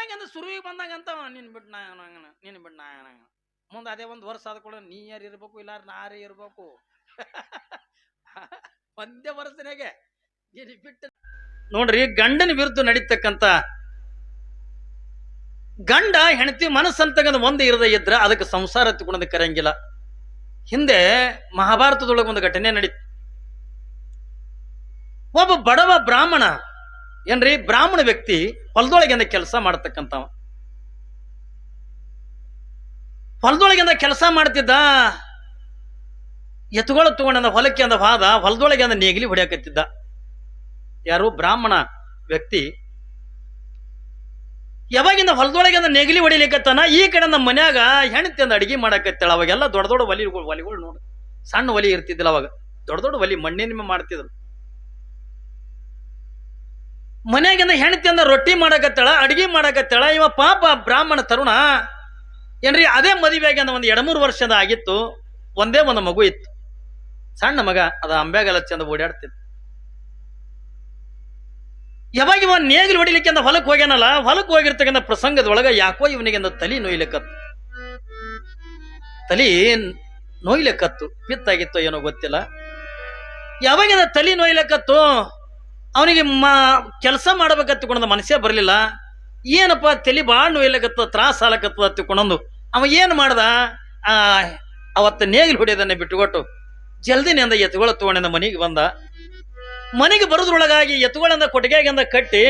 ಯಾವಾಗಿಂದ ಸುರುವಿಗೆ ಬಂದಂಗಂತ ನಿನ್ ಬಿಟ್ಟು ನಾ ಮುಂದೆ ಅದೇ ಒಂದು ವರ್ಷ ಆದ ಕೂಡ ನೀ ಯಾರು ಇರ್ಬೇಕು ಇಲ್ಲ ನಾರೇ ಇರ್ಬೇಕು ಒಂದೇ ವರ್ಷನಾಗೆ ಬಿಟ್ಟು ನೋಡ್ರಿ. ಗಂಡನ ವಿರುದ್ಧ ನಡೀತಕ್ಕಂತ ಗಂಡ ಹೆಂಡತಿ ಮನಸ್ಸಂತಕ್ಕಂಥ ಒಂದೇ ಇರದೇ ಇದ್ರ ಅದಕ್ಕೆ ಸಂಸಾರ ಎತ್ತಿಕೊಳ್ಳೋದಕ್ಕೆ ಕರೆಯಂಗಿಲ್ಲ. ಹಿಂದೆ ಮಹಾಭಾರತದೊಳಗೆ ಒಂದು ಘಟನೆ ನಡೀತು. ಒಬ್ಬ ಬಡವ ಬ್ರಾಹ್ಮಣ ಏನ್ರಿ ಬ್ರಾಹ್ಮಣ ವ್ಯಕ್ತಿ ಹೊಲದೊಳಗಿಂದ ಕೆಲಸ ಮಾಡತಕ್ಕಂಥವ. ಹೊಲದೊಳಗಿಂದ ಕೆಲಸ ಮಾಡ್ತಿದ್ದ. ಎತ್ತುಗಳು ತಗೊಂಡ ಹೊಲಕ್ಕೆ ಅಂದ ವಾದ ಹೊಲದೊಳಗೆ ಅಂದ ನೇಗಿಲಿ ಹೊಡೆಯಕತ್ತಿದ್ದ. ಯಾರು ಬ್ರಾಹ್ಮಣ ವ್ಯಕ್ತಿ ಯಾವಾಗಿಂದ ಹೊಲದೊಳಗೆ ಅಂದ ನೇಗಿಲಿ ಹೊಡಿಲಿಕ್ಕತ್ತಾನ. ಈ ಕಡೆ ನಮ್ಮ ಮನ್ಯಾಗ ಹೆಣ್ತಿ ಅಂದ ಅಡಿಗೆ ಮಾಡಕತ್ತಾಳ. ಅವಾಗೆಲ್ಲ ದೊಡ್ಡ ದೊಡ್ಡ ಒಲಿಗಳು ನೋಡು, ಸಣ್ಣ ಒಲಿ ಇರ್ತಿದ್ದಿಲ್ಲ ಅವಾಗ, ದೊಡ್ಡ ದೊಡ್ಡ ಒಲಿ ಮಣ್ಣಿನ ಮಾಡ್ತಿದ್ರು. ಮನ್ಯಾಗಿಂದ ಹೆಣ್ತಿ ಅಂದ ರೊಟ್ಟಿ ಮಾಡಕತ್ತಾಳ, ಅಡಿಗೆ ಮಾಡಕತ್ತಾಳ. ಇವ ಪಾಪ ಬ್ರಾಹ್ಮಣ ತರುಣ ಏನ್ರಿ ಅದೇ ಮದುವೆಯಾಗಿ ಅಂದ ಒಂದು 2-3 ವರ್ಷದ ಆಗಿತ್ತು. ಒಂದೇ ಒಂದು ಮಗು ಇತ್ತು, ಸಣ್ಣ ಮಗ. ಅದ ಅಂಬ್ಯಾಗಲ್ಲ ಚಂದ ಓಡಾಡ್ತಿತ್ತು. ಯಾವಾಗ ಇವ ನೇಗಿಲು ಹೊಡಿಲಿಕ್ಕೆ ಅಂತ ಹೊಲಕ್ಕೆ ಹೋಗ್ಯಾನಲ್ಲ, ಹೊಲಕ್ಕೆ ಹೋಗಿರ್ತಕ್ಕಂಥ ಪ್ರಸಂಗದೊಳಗ ಯಾಕೋ ಇವನಿಗೆ ತಲೆ ನೋಯ್ಲಿಕ್ಕತ್ತು. ಪಿತ್ತಾಗಿತ್ತೋ ಏನೋ ಗೊತ್ತಿಲ್ಲ. ಯಾವಾಗಿಂದ ತಲೆ ನೋಯ್ಲಿಕ್ಕತ್ತು ಅವನಿಗೆ ಕೆಲಸ ಮಾಡಬೇಕತ್ತುಕೊಂಡ ಮನಸ್ಸೇ ಬರಲಿಲ್ಲ. ಏನಪ್ಪ ತಲೆ ಭಾಳ ನೋಯ್ಲಿಕ್ಕತ್ತ, ತ್ರಾಸ ಆಲಕತ್ತದ ಹತ್ತಿಕೊಂಡೊಂದು ಅವ ಏನು ಮಾಡ್ದ, ಅವತ್ತು ನೇಗಿಲು ಹೊಡೆಯೋದನ್ನೇ ಬಿಟ್ಟುಕೊಟ್ಟು ಜಲ್ದಿನೇ ಅಂದ ಎತ್ತುಗಳ ತಗೊಂಡಿಂದ ಮನೆಗೆ ಬಂದ. ಮನೆಗೆ ಬರೋದ್ರೊಳಗಾಗಿ ಎತ್ತುಗಳಿಂದ ಕೊಟ್ಟಿಗೆಗಿಂದ ಕಟ್ಟಿ,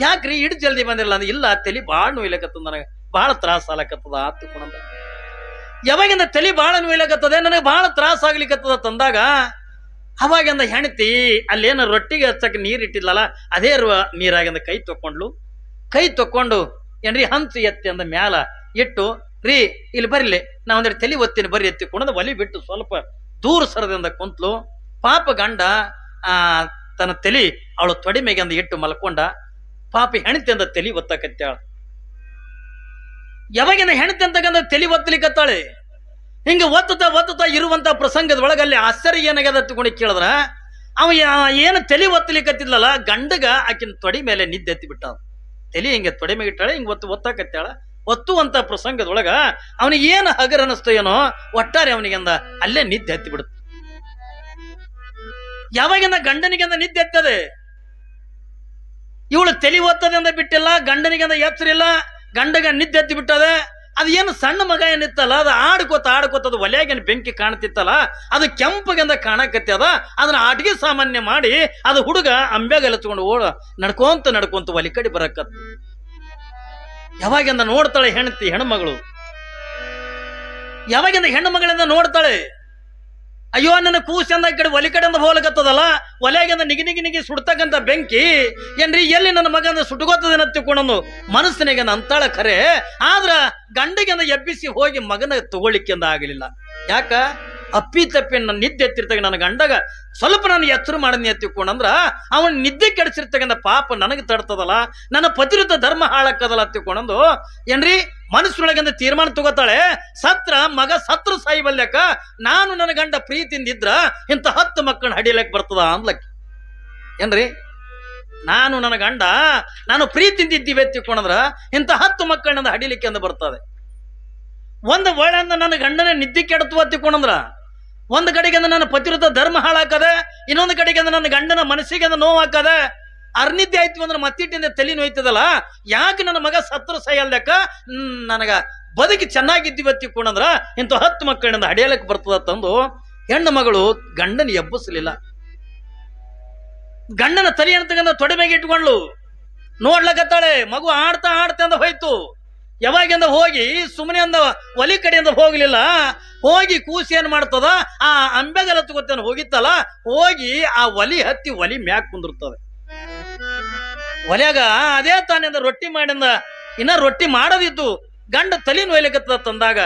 ಯಾಕ್ರಿ ಇಡ್ ಜಲ್ದಿ ಬಂದಿರಲ್ಲ ಅಂದ್ರೆ, ಇಲ್ಲ ತಲೆ ಭಾಳ ನೋಯ್ಲಕತ್ತದ, ನನಗೆ ಭಾಳ ತ್ರಾಸ ಆಗ್ಲಕತ್ತದ ಹತ್ತಿಕೊಂಡ. ಯಾವಾಗಿಂದ ತಲೆ ಭಾಳ ನೋಯ್ಲಕತ್ತದೆ, ನನಗೆ ಭಾಳ ತ್ರಾಸ ಆಗ್ಲಿಕ್ಕತ್ತದ ತಂದಾಗ ಅವಾಗಿಂದ ಹೆಣ್ತಿ ಅಲ್ಲೇನು ರೊಟ್ಟಿಗೆ ಹಚ್ಚಕ್ಕೆ ನೀರು ಇಟ್ಟಿದ್ಲಲ್ಲ ಅದೇ ನೀರಾಗಿಂದ ಕೈ ತಕ್ಕೊಂಡು ಏನ್ರಿ ಹಂಚು ಎತ್ತಿ ಅಂದ ಮ್ಯಾಲ ಇಟ್ಟು, ರೀ ಇಲ್ಲಿ ಬರ್ಲಿ ನಾ ಒಂದೆರಡು ತಲೆ ಒತ್ತೀನಿ ಬರ್ರಿ ಎತ್ತಿಕೊಂಡ ಒಲಿ ಬಿಟ್ಟು ಸ್ವಲ್ಪ ದೂರ ಸರದಿಂದ ಕುಂತ್ಲು. ಪಾಪ ಗಂಡ ತನ್ನ ತಲೆ ಅವಳು ತೊಡೆ ಮೇಗಂದ ಇಟ್ಟು ಮಲ್ಕೊಂಡ. ಪಾಪ ಹೆಣ್ತಿ ಅಂದ ತಲೆ ಒತ್ತಕತ್ತಾಳ. ಯಾವಾಗಿಂದ ಹೆಣ್ತಿ ಅಂತಕ್ಕಂಥ ತಲೆ ಒತ್ತಲಿಕ್ಕತ್ತಾಳೆ. ಹಿಂಗೆ ಒತ್ತುತ್ತಾ ಇರುವಂತ ಪ್ರಸಂಗದ ಒಳಗಲ್ಲಿ ಆಶ್ಚರ್ಯ ಏನಾಗ್ಯದ ತಗೊಂಡು ಕೇಳಿದ್ರ, ಅವ ಏನು ತಲೆ ಒತ್ತಲಿಕ್ಕತ್ತಿದ್ಲಲ್ಲ ಗಂಡಗ ಆಕಿನ ತೊಡೆ ಮೇಲೆ ನಿದ್ದೆ ಎತ್ತಿ ಬಿಟ್ಟ. ತಲೆ ಹಿಂಗೆ ತೊಡೆ ಮೇಲೆ ಇಟ್ಟಾಳೆ, ಹಿಂಗೆ ಒತ್ತಾಕತ್ತಾಳ. ಒತ್ತುವಂತ ಪ್ರಸಂಗದೊಳಗ ಅವನಿಗೆ ಏನು ಹಗರ ಅನಿಸ್ತು ಏನೋ, ಒಟ್ಟಾರೆ ಅವನಿಗೆಂದ ಅಲ್ಲೇ ನಿದ್ದೆ ಹತ್ತಿ ಬಿಡುತ್ತೆ. ಯಾವಾಗಿಂದ ಗಂಡನಿಗೆಂದ ನಿದ್ದೆ ಎತ್ತದೆ, ಇವಳು ತಲೆ ಒತ್ತದೆ ಅಂದ ಬಿಟ್ಟಿಲ್ಲ, ಗಂಡನಿಗೆಂದ ಎಚ್ಚರಿಲ್ಲ, ಗಂಡಗ ನಿದ್ದೆ ಎತ್ತಿ ಬಿಟ್ಟದೆ. ಅದು ಏನು ಸಣ್ಣ ಮಗ ಏನಿತ್ತಲ್ಲ ಅದು ಆಡ್ಕೋತದು ಒಲೆಯಾಗೇನು ಬೆಂಕಿ ಕಾಣ್ತಿತ್ತಲ್ಲ ಅದು ಕೆಂಪಗೆಂದ ಕಾಣಕತ್ತದ. ಅದನ್ನ ಅಡಿಗೆ ಸಾಮಾನ್ಯ ಮಾಡಿ ಅದು ಹುಡುಗ ಅಂಬ್ಯಾಗ ಎತ್ಕೊಂಡು ನಡ್ಕೊಂತ ಒಲಿ ಕಡೆ ಬರಕತ್ತ. ಯಾವಾಗಿಂದ ನೋಡ್ತಾಳೆ ಹೆಣ್ಮಗಳು, ಯಾವಾಗಿಂದ ಹೆಣ್ಣು ಮಗಳಿಂದ ನೋಡ್ತಾಳೆ, ಅಯ್ಯೋ ನನ್ನ ಕೂಸಂದ ಈ ಕಡೆ ಒಲಿ ಕಡೆಯಿಂದ ಹೋಲಕತ್ತದಲ್ಲ, ಒಲೆಯಾಗಿಂದ ನಿಗಿ ಸುಡ್ತಕ್ಕಂಥ ಬೆಂಕಿ ಏನ್ರಿ ಎಲ್ಲಿ ನನ್ನ ಮಗಂದ ಸುಟ್ಕೋತದೇನ ತಿಳ್ಕೊಂಡೊಂದು ಮನಸ್ಸಿನಾಗ ಅಂತಾಳ ಖರೆ. ಆದ್ರ ಗಂಡಿಗೆಂದ ಎಬ್ಬಿಸಿ ಹೋಗಿ ಮಗನ ತಗೊಳ್ಳಿಕ್ಕೆಂದ ಆಗಲಿಲ್ಲ. ಯಾಕ ಅಪ್ಪಿ ತಪ್ಪಿ ನನ್ನ ನಿದ್ದೆ ಎತ್ತಿರ್ತಕ್ಕ ನನ್ನ ಗಂಡಗ ಸ್ವಲ್ಪ ನಾನು ಎಚ್ಚರ ಮಾಡನಿ ಎತ್ತಿಕೊಂಡಂದ್ರ ಅವನ್ ನಿದ್ದೆ ಕೆಡಿಸಿರ್ತಕ್ಕಂಥ ಪಾಪ ನನಗೆ ತಡ್ತದಲ್ಲ, ನನ್ನ ಪತಿರುತ್ತ ಧರ್ಮ ಹಾಳಕ್ಕದಲ್ಲ ಹತ್ತಿಕೊಂಡಂದು ಏನ್ರಿ ಮನಸ್ಸಿನೊಳಗಿಂದ ತೀರ್ಮಾನ ತಗೋತಾಳೆ. ಮಗ ಸತ್ರ ಸಾಯಿಬಲ್ಯಕ ನಾನು ನನ್ನ ಗಂಡ ಪ್ರೀತಿಯಿಂದ ಇದ್ರ ಇಂಥ 10 ಮಕ್ಕಳನ್ನ ಹಡಿಲಕ್ ಬರ್ತದ ಅಂದ್ಲಕ್ಕೆ. ಏನ್ರಿ ನಾನು ನನ್ನ ಗಂಡ ನಾನು ಪ್ರೀತಿಯಿಂದ ಇದ್ದೀವಿ ಎತ್ತಿಕೊಂಡಂದ್ರ ಇಂಥ 10 ಮಕ್ಕಳನ್ನ ಹಡಿಲಿಕ್ಕೆ ಅಂದ ಬರ್ತದೆ. ಒಂದು ಒಳ್ಳೆಂದ ನನ್ನ ಗಂಡನೇ ನಿದ್ದೆ ಕೆಡತು ಹತ್ತಿಕೊಂಡಂದ್ರ ಒಂದು ಕಡೆಗೆ ನನ್ನ ಪತಿವ್ರತ ಧರ್ಮ ಹಾಳಾಕದೆ, ಇನ್ನೊಂದು ಕಡೆಗೆ ನನ್ನ ಗಂಡನ ಮನಸ್ಸಿಗೆ ನೋವು ಹಾಕದೆ. ಅರ್ನಿದ್ದೆ ಆಯ್ತು ಅಂದ್ರೆ ಮತ್ತಿಟ್ಟಿಂದ ತಲೆ ನೋಯ್ತದಲ್ಲ, ಯಾಕೆ ನನ್ನ ಮಗ ಸತ್ರ ಸಾಯಲ್ದಕ್ಕ ನನಗ ಬದುಕಿ ಚೆನ್ನಾಗಿದ್ದೀವಿ ಹತ್ತಿಕೊಂಡಂದ್ರ ಇಂಥ 10 ಮಕ್ಕಳಿಂದ ಹಡಿಯಲಕ್ಕೆ ಬರ್ತದ ತಂದು ಹೆಣ್ಣು ಮಗಳು ಗಂಡನ ಎಬ್ಬಿಸಲಿಲ್ಲ. ಗಂಡನ ತಲೆ ಅಂತಕ್ಕಂಥ ತೊಡೆ ಮೇಲೆ ಇಟ್ಕೊಂಡ್ಲು ನೋಡ್ಲಕತ್ತಾಳೆ. ಮಗು ಆಡ್ತಾ ಅಂದ ಹೋಯ್ತು. ಯಾವಾಗಿಂದ ಹೋಗಿ ಸುಮ್ಮನೆ ಅಂದ ಒಲಿ ಕಡೆಯಿಂದ ಹೋಗ್ಲಿಲ್ಲ, ಹೋಗಿ ಕೂಸಿ ಏನ್ ಮಾಡ್ತದ ಆ ಅಂಬೆಗಲ ತಗೋತೇನೆ ಹೋಗಿತ್ತಲ್ಲ, ಹೋಗಿ ಆ ಒಲಿ ಹತ್ತಿ ಒಲಿ ಮ್ಯಾಕ್ ಕುಂದಿರ್ತದೆ. ಒಲೆಯಾಗ ಅದೇ ತಾನಿಂದ ರೊಟ್ಟಿ ಮಾಡಿಂದ ಇನ್ನ ರೊಟ್ಟಿ ಮಾಡೋದಿದ್ದು ಗಂಡ ತಲೆ ನೋಯ್ಲಿಕತ್ತದ ತಂದಾಗ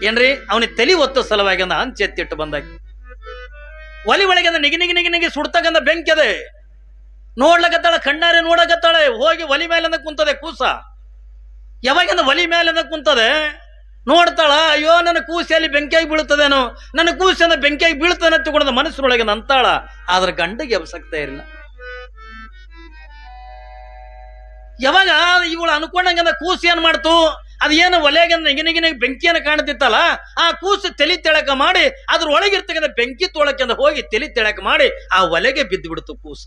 ಏನ್ರಿ ಅವನಿಗೆ ತಲೆ ಒತ್ತ ಸಲುವಾಗಿ ಅಂದ ಹಂಚೆತ್ತಿಟ್ಟು ಬಂದಾಗ ಒಲಿ ಒಳಗಿಂದ ನಿಗಿ ಸುಡ್ತಕ್ಕಂಥ ಬೆಂಕಿ ಅದೇ ನೋಡ್ಲಕತ್ತಾಳೆ. ಕಣ್ಣಾರೆ ನೋಡಕತ್ತಾಳೆ. ಹೋಗಿ ಒಲಿ ಮೇಲಿಂದ ಕುಂತದೆ ಕೂಸ. ಯಾವಾಗಿಂದ ಒಲಿ ಮೇಲಿಂದ ಕುಂತದೆ ನೋಡ್ತಾಳ, ಅಯ್ಯೋ ನನ್ನ ಕೂಸಿಯಲ್ಲಿ ಬೆಂಕಿಯಾಗಿ ಬೀಳುತ್ತದೇನೋ, ನನ್ನ ಕೂಸಿಂದ ಬೆಂಕಿಯಾಗಿ ಬೀಳ್ತಾನೆ ತಗೊಂಡ ಮನಸ್ಸಿನೊಳಗೆ ಅಂತಾಳ. ಆದ್ರೆ ಗಂಡಗೆ ಎಬ್ಸಕ್ತಾ ಇರಲಿಲ್ಲ. ಯಾವಾಗ ಇವಳು ಅನ್ಕೊಂಡಂಗ ಕೂಸು ಏನ್ ಮಾಡ್ತು ಅದೇನು ಒಲೆಗೆ ನಿಗಿನಿಗಿನ ಬೆಂಕಿಯನ್ನು ಕಾಣ್ತಿತ್ತಲ್ಲ, ಆ ಕೂಸು ತಲಿ ತೆಳಕ ಮಾಡಿ ಅದ್ರ ಒಳಗಿರ್ತಕ್ಕಂಥ ಬೆಂಕಿ ತೋಳಕ್ಕಿಂದ ಹೋಗಿ ತಲಿ ತೆಳಕ ಮಾಡಿ ಆ ಒಲೆಗೆ ಬಿದ್ದು ಬಿಡ್ತು ಕೂಸ.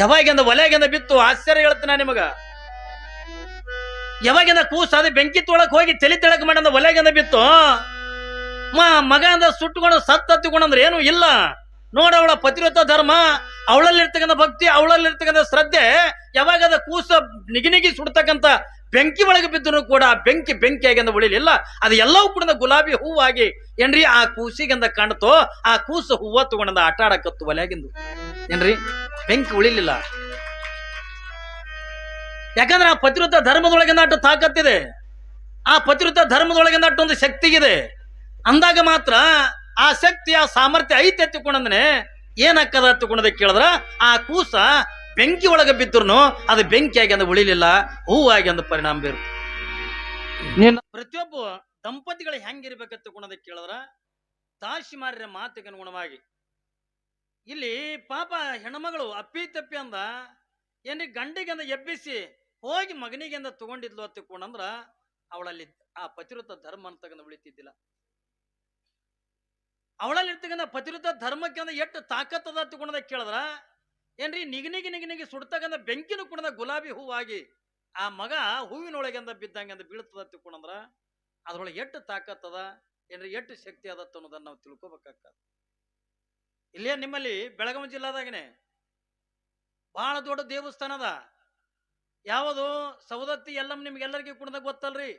ಯಾವಾಗಿಂದ ಒಲೆಗಿಂದ ಬಿತ್ತು ಆಶ್ಚರ್ಯ ಹೇಳ್ತೀನಿ ನಿಮಗ. ಯಾವಾಗಿಂದ ಕೂಸ ಅದೇ ಬೆಂಕಿ ತೋಳಕ್ ಹೋಗಿ ತಲಿ ತೆಳಕ ಮಾಡಿ ಒಲೆಗಿಂದ ಬಿತ್ತು, ಮಗ ಅಂದ ಸುಟ್ಟುಕೊಂಡು ಸತ್ತತ್ತಿಕೊಂಡಂದ್ರೆ ಏನು ಇಲ್ಲ. ನೋಡ ಅವಳ ಪತಿವ್ರತ ಧರ್ಮ, ಅವಳಲ್ಲಿರ್ತಕ್ಕಂಥ ಭಕ್ತಿ, ಅವಳಲ್ಲಿರ್ತಕ್ಕಂಥ ಶ್ರದ್ಧೆ, ಯಾವಾಗ ಅದ ಕೂಸ ನಿಗಿ ಸುಡ್ತಕ್ಕಂಥ ಬೆಂಕಿ ಒಳಗೆ ಬಿದ್ದರೂ ಕೂಡ ಬೆಂಕಿಯಾಗಿ ಅಂದ ಉಳಿಲಿಲ್ಲ. ಅದು ಎಲ್ಲವೂ ಕೂಡ ಗುಲಾಬಿ ಹೂವಾಗಿ ಏನ್ರಿ ಆ ಕೂಸಿಗೆಂದ ಕಾಣ್ತೋ, ಆ ಕೂಸು ಹೂವ ತಗೊಂಡ ಆಟ ಆಡಕತ್ತು ಒಲೆಗಿಂದು ಏನ್ರಿ, ಬೆಂಕಿ ಉಳಿಲಿಲ್ಲ. ಯಾಕಂದ್ರೆ ಆ ಪತಿವ್ರತ ಧರ್ಮದೊಳಗಿಂದ ಅಟ್ಟು ತಾಕತ್ತಿದೆ, ಆ ಪತಿವ್ರತ ಧರ್ಮದೊಳಗಿಂದ ಅಟ್ಟು ಒಂದು ಶಕ್ತಿ ಇದೆ. ಅಂದಾಗ ಮಾತ್ರ ಆ ಶಕ್ತಿ, ಆ ಸಾಮರ್ಥ್ಯ ಐತೆ ಎತ್ತಿಕೊಂಡಂದ್ರೆ ಏನಾಕ್ಕದ ಎತ್ತಿಕೊಂಡದ ಕೇಳಿದ್ರ, ಆ ಕೂಸ ಬೆಂಕಿ ಒಳಗೆ ಬಿದ್ರು ಅದು ಬೆಂಕಿಯಾಗಿ ಅಂದ ಉಳಿಲಿಲ್ಲ, ಹೂವಾಗಿ ಅಂದ ಪರಿಣಾಮ ಬೀರು. ಪ್ರತಿಯೊಬ್ಬ ದಂಪತಿಗಳು ಹೆಂಗಿರ್ಬೇಕಂತ ಕೇಳಿದ್ರ ದಾಸಿ ಮಾರ್ಯ ಮಾತಿಗೆ ಅನುಗುಣವಾಗಿ ಇಲ್ಲಿ ಪಾಪ ಹೆಣ್ಮಗಳು ಅಪ್ಪಿ ತಪ್ಪಿ ಅಂದ ಏನ್ರಿ ಗಂಡಿಗೆಂದ ಎಬ್ಬಿಸಿ ಹೋಗಿ ಮಗನಿಗೆಂದ ತಗೊಂಡಿದ್ಲು ಅತ್ತಿಕೊಂಡಂದ್ರ ಅವಳಲ್ಲಿ ಆ ಪತಿವ್ರತ ಧರ್ಮ ಅಂತಕ್ಕಂಥ ಉಳಿತಿದ್ದಿಲ್ಲ. ಅವಳಲ್ಲಿ ಇರ್ತಕ್ಕಂಥ ಪತಿವ್ರತ ಧರ್ಮಕ್ಕೆ ಅಂದ ಎಷ್ಟು ತಾಕತ್ತದ ತಗೊಂಡ ಕೇಳಿದ್ರ ಏನ್ರಿ ನಿಗಿ ಸುಡ್ತಕ್ಕಂಥ ಬೆಂಕಿನೂ ಕೂಡ ಗುಲಾಬಿ ಹೂವಾಗಿ ಆ ಮಗ ಹೂವಿನೊಳಗೆಂದ ಬಿದ್ದಂಗೆಂದ ಬೀಳ್ತದ ತಿಳ್ಕೊಂಡ್ರ ಅದ್ರೊಳಗೆ ಎಷ್ಟು ತಾಕತ್ತದ ಏನ್ರಿ, ಎಷ್ಟು ಶಕ್ತಿ ಅದತ್ತ ಅನ್ನೋದನ್ನ ನಾವು ತಿಳ್ಕೊಬೇಕಾಗ್ತದ. ಇಲ್ಲೇ ನಿಮ್ಮಲ್ಲಿ ಬೆಳಗಾವಿ ಜಿಲ್ಲಾದಾಗನೆ ಬಹಳ ದೊಡ್ಡ ದೇವಸ್ಥಾನ ಅದ. ಯಾವುದು ಸವದತ್ತಿ ಎಲ್ಲಮ್ಮ, ನಿಮ್ಗೆಲ್ಲರಿಗೂ ಕೂಡ ಗೊತ್ತಲ್ರಿ.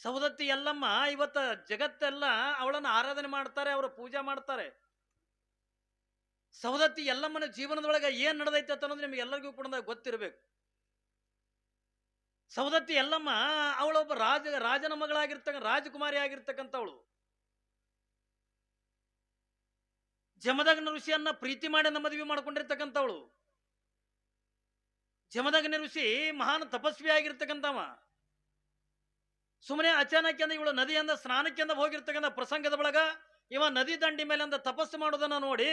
ಸವದತ್ತಿ ಎಲ್ಲಮ್ಮ ಇವತ್ತ ಜಗತ್ತೆಲ್ಲ ಅವಳನ್ನು ಆರಾಧನೆ ಮಾಡ್ತಾರೆ, ಅವರ ಪೂಜೆ ಮಾಡ್ತಾರೆ. ಸವದತ್ತಿ ಎಲ್ಲಮ್ಮನ ಜೀವನದೊಳಗೆ ಏನ್ ನಡೆದೈತೆ ಅನ್ನೋದು ನಿಮ್ಗೆ ಎಲ್ಲರಿಗೂ ಕೂಡ ಗೊತ್ತಿರಬೇಕು. ಸವದತ್ತಿ ಎಲ್ಲಮ್ಮ ಅವಳೊಬ್ಬ ರಾಜನ ಮಗಳಾಗಿರ್ತಕ್ಕ ರಾಜಕುಮಾರಿ ಆಗಿರ್ತಕ್ಕಂಥವಳು. ಜಮದಗ್ನ ಋಷಿಯನ್ನ ಪ್ರೀತಿ ಮಾಡಿ ಮದುವೆ ಮಾಡ್ಕೊಂಡಿರ್ತಕ್ಕಂಥವಳು. ಜಮದಗ್ನ ಋಷಿ ಮಹಾನ್ ತಪಸ್ವಿ ಆಗಿರ್ತಕ್ಕಂಥವ. ಸುಮ್ಮನೆ ಅಚಾನಕ್ ಇವಳು ನದಿಯಿಂದ ಸ್ನಾನಕ್ಕೆಂದ ಹೋಗಿರ್ತಕ್ಕಂಥ ಪ್ರಸಂಗದ ಒಳಗ ಇವ ನದಿ ದಂಡಿ ಮೇಲೆ ಅಂದ ತಪಸ್ಸು ಮಾಡೋದನ್ನ ನೋಡಿ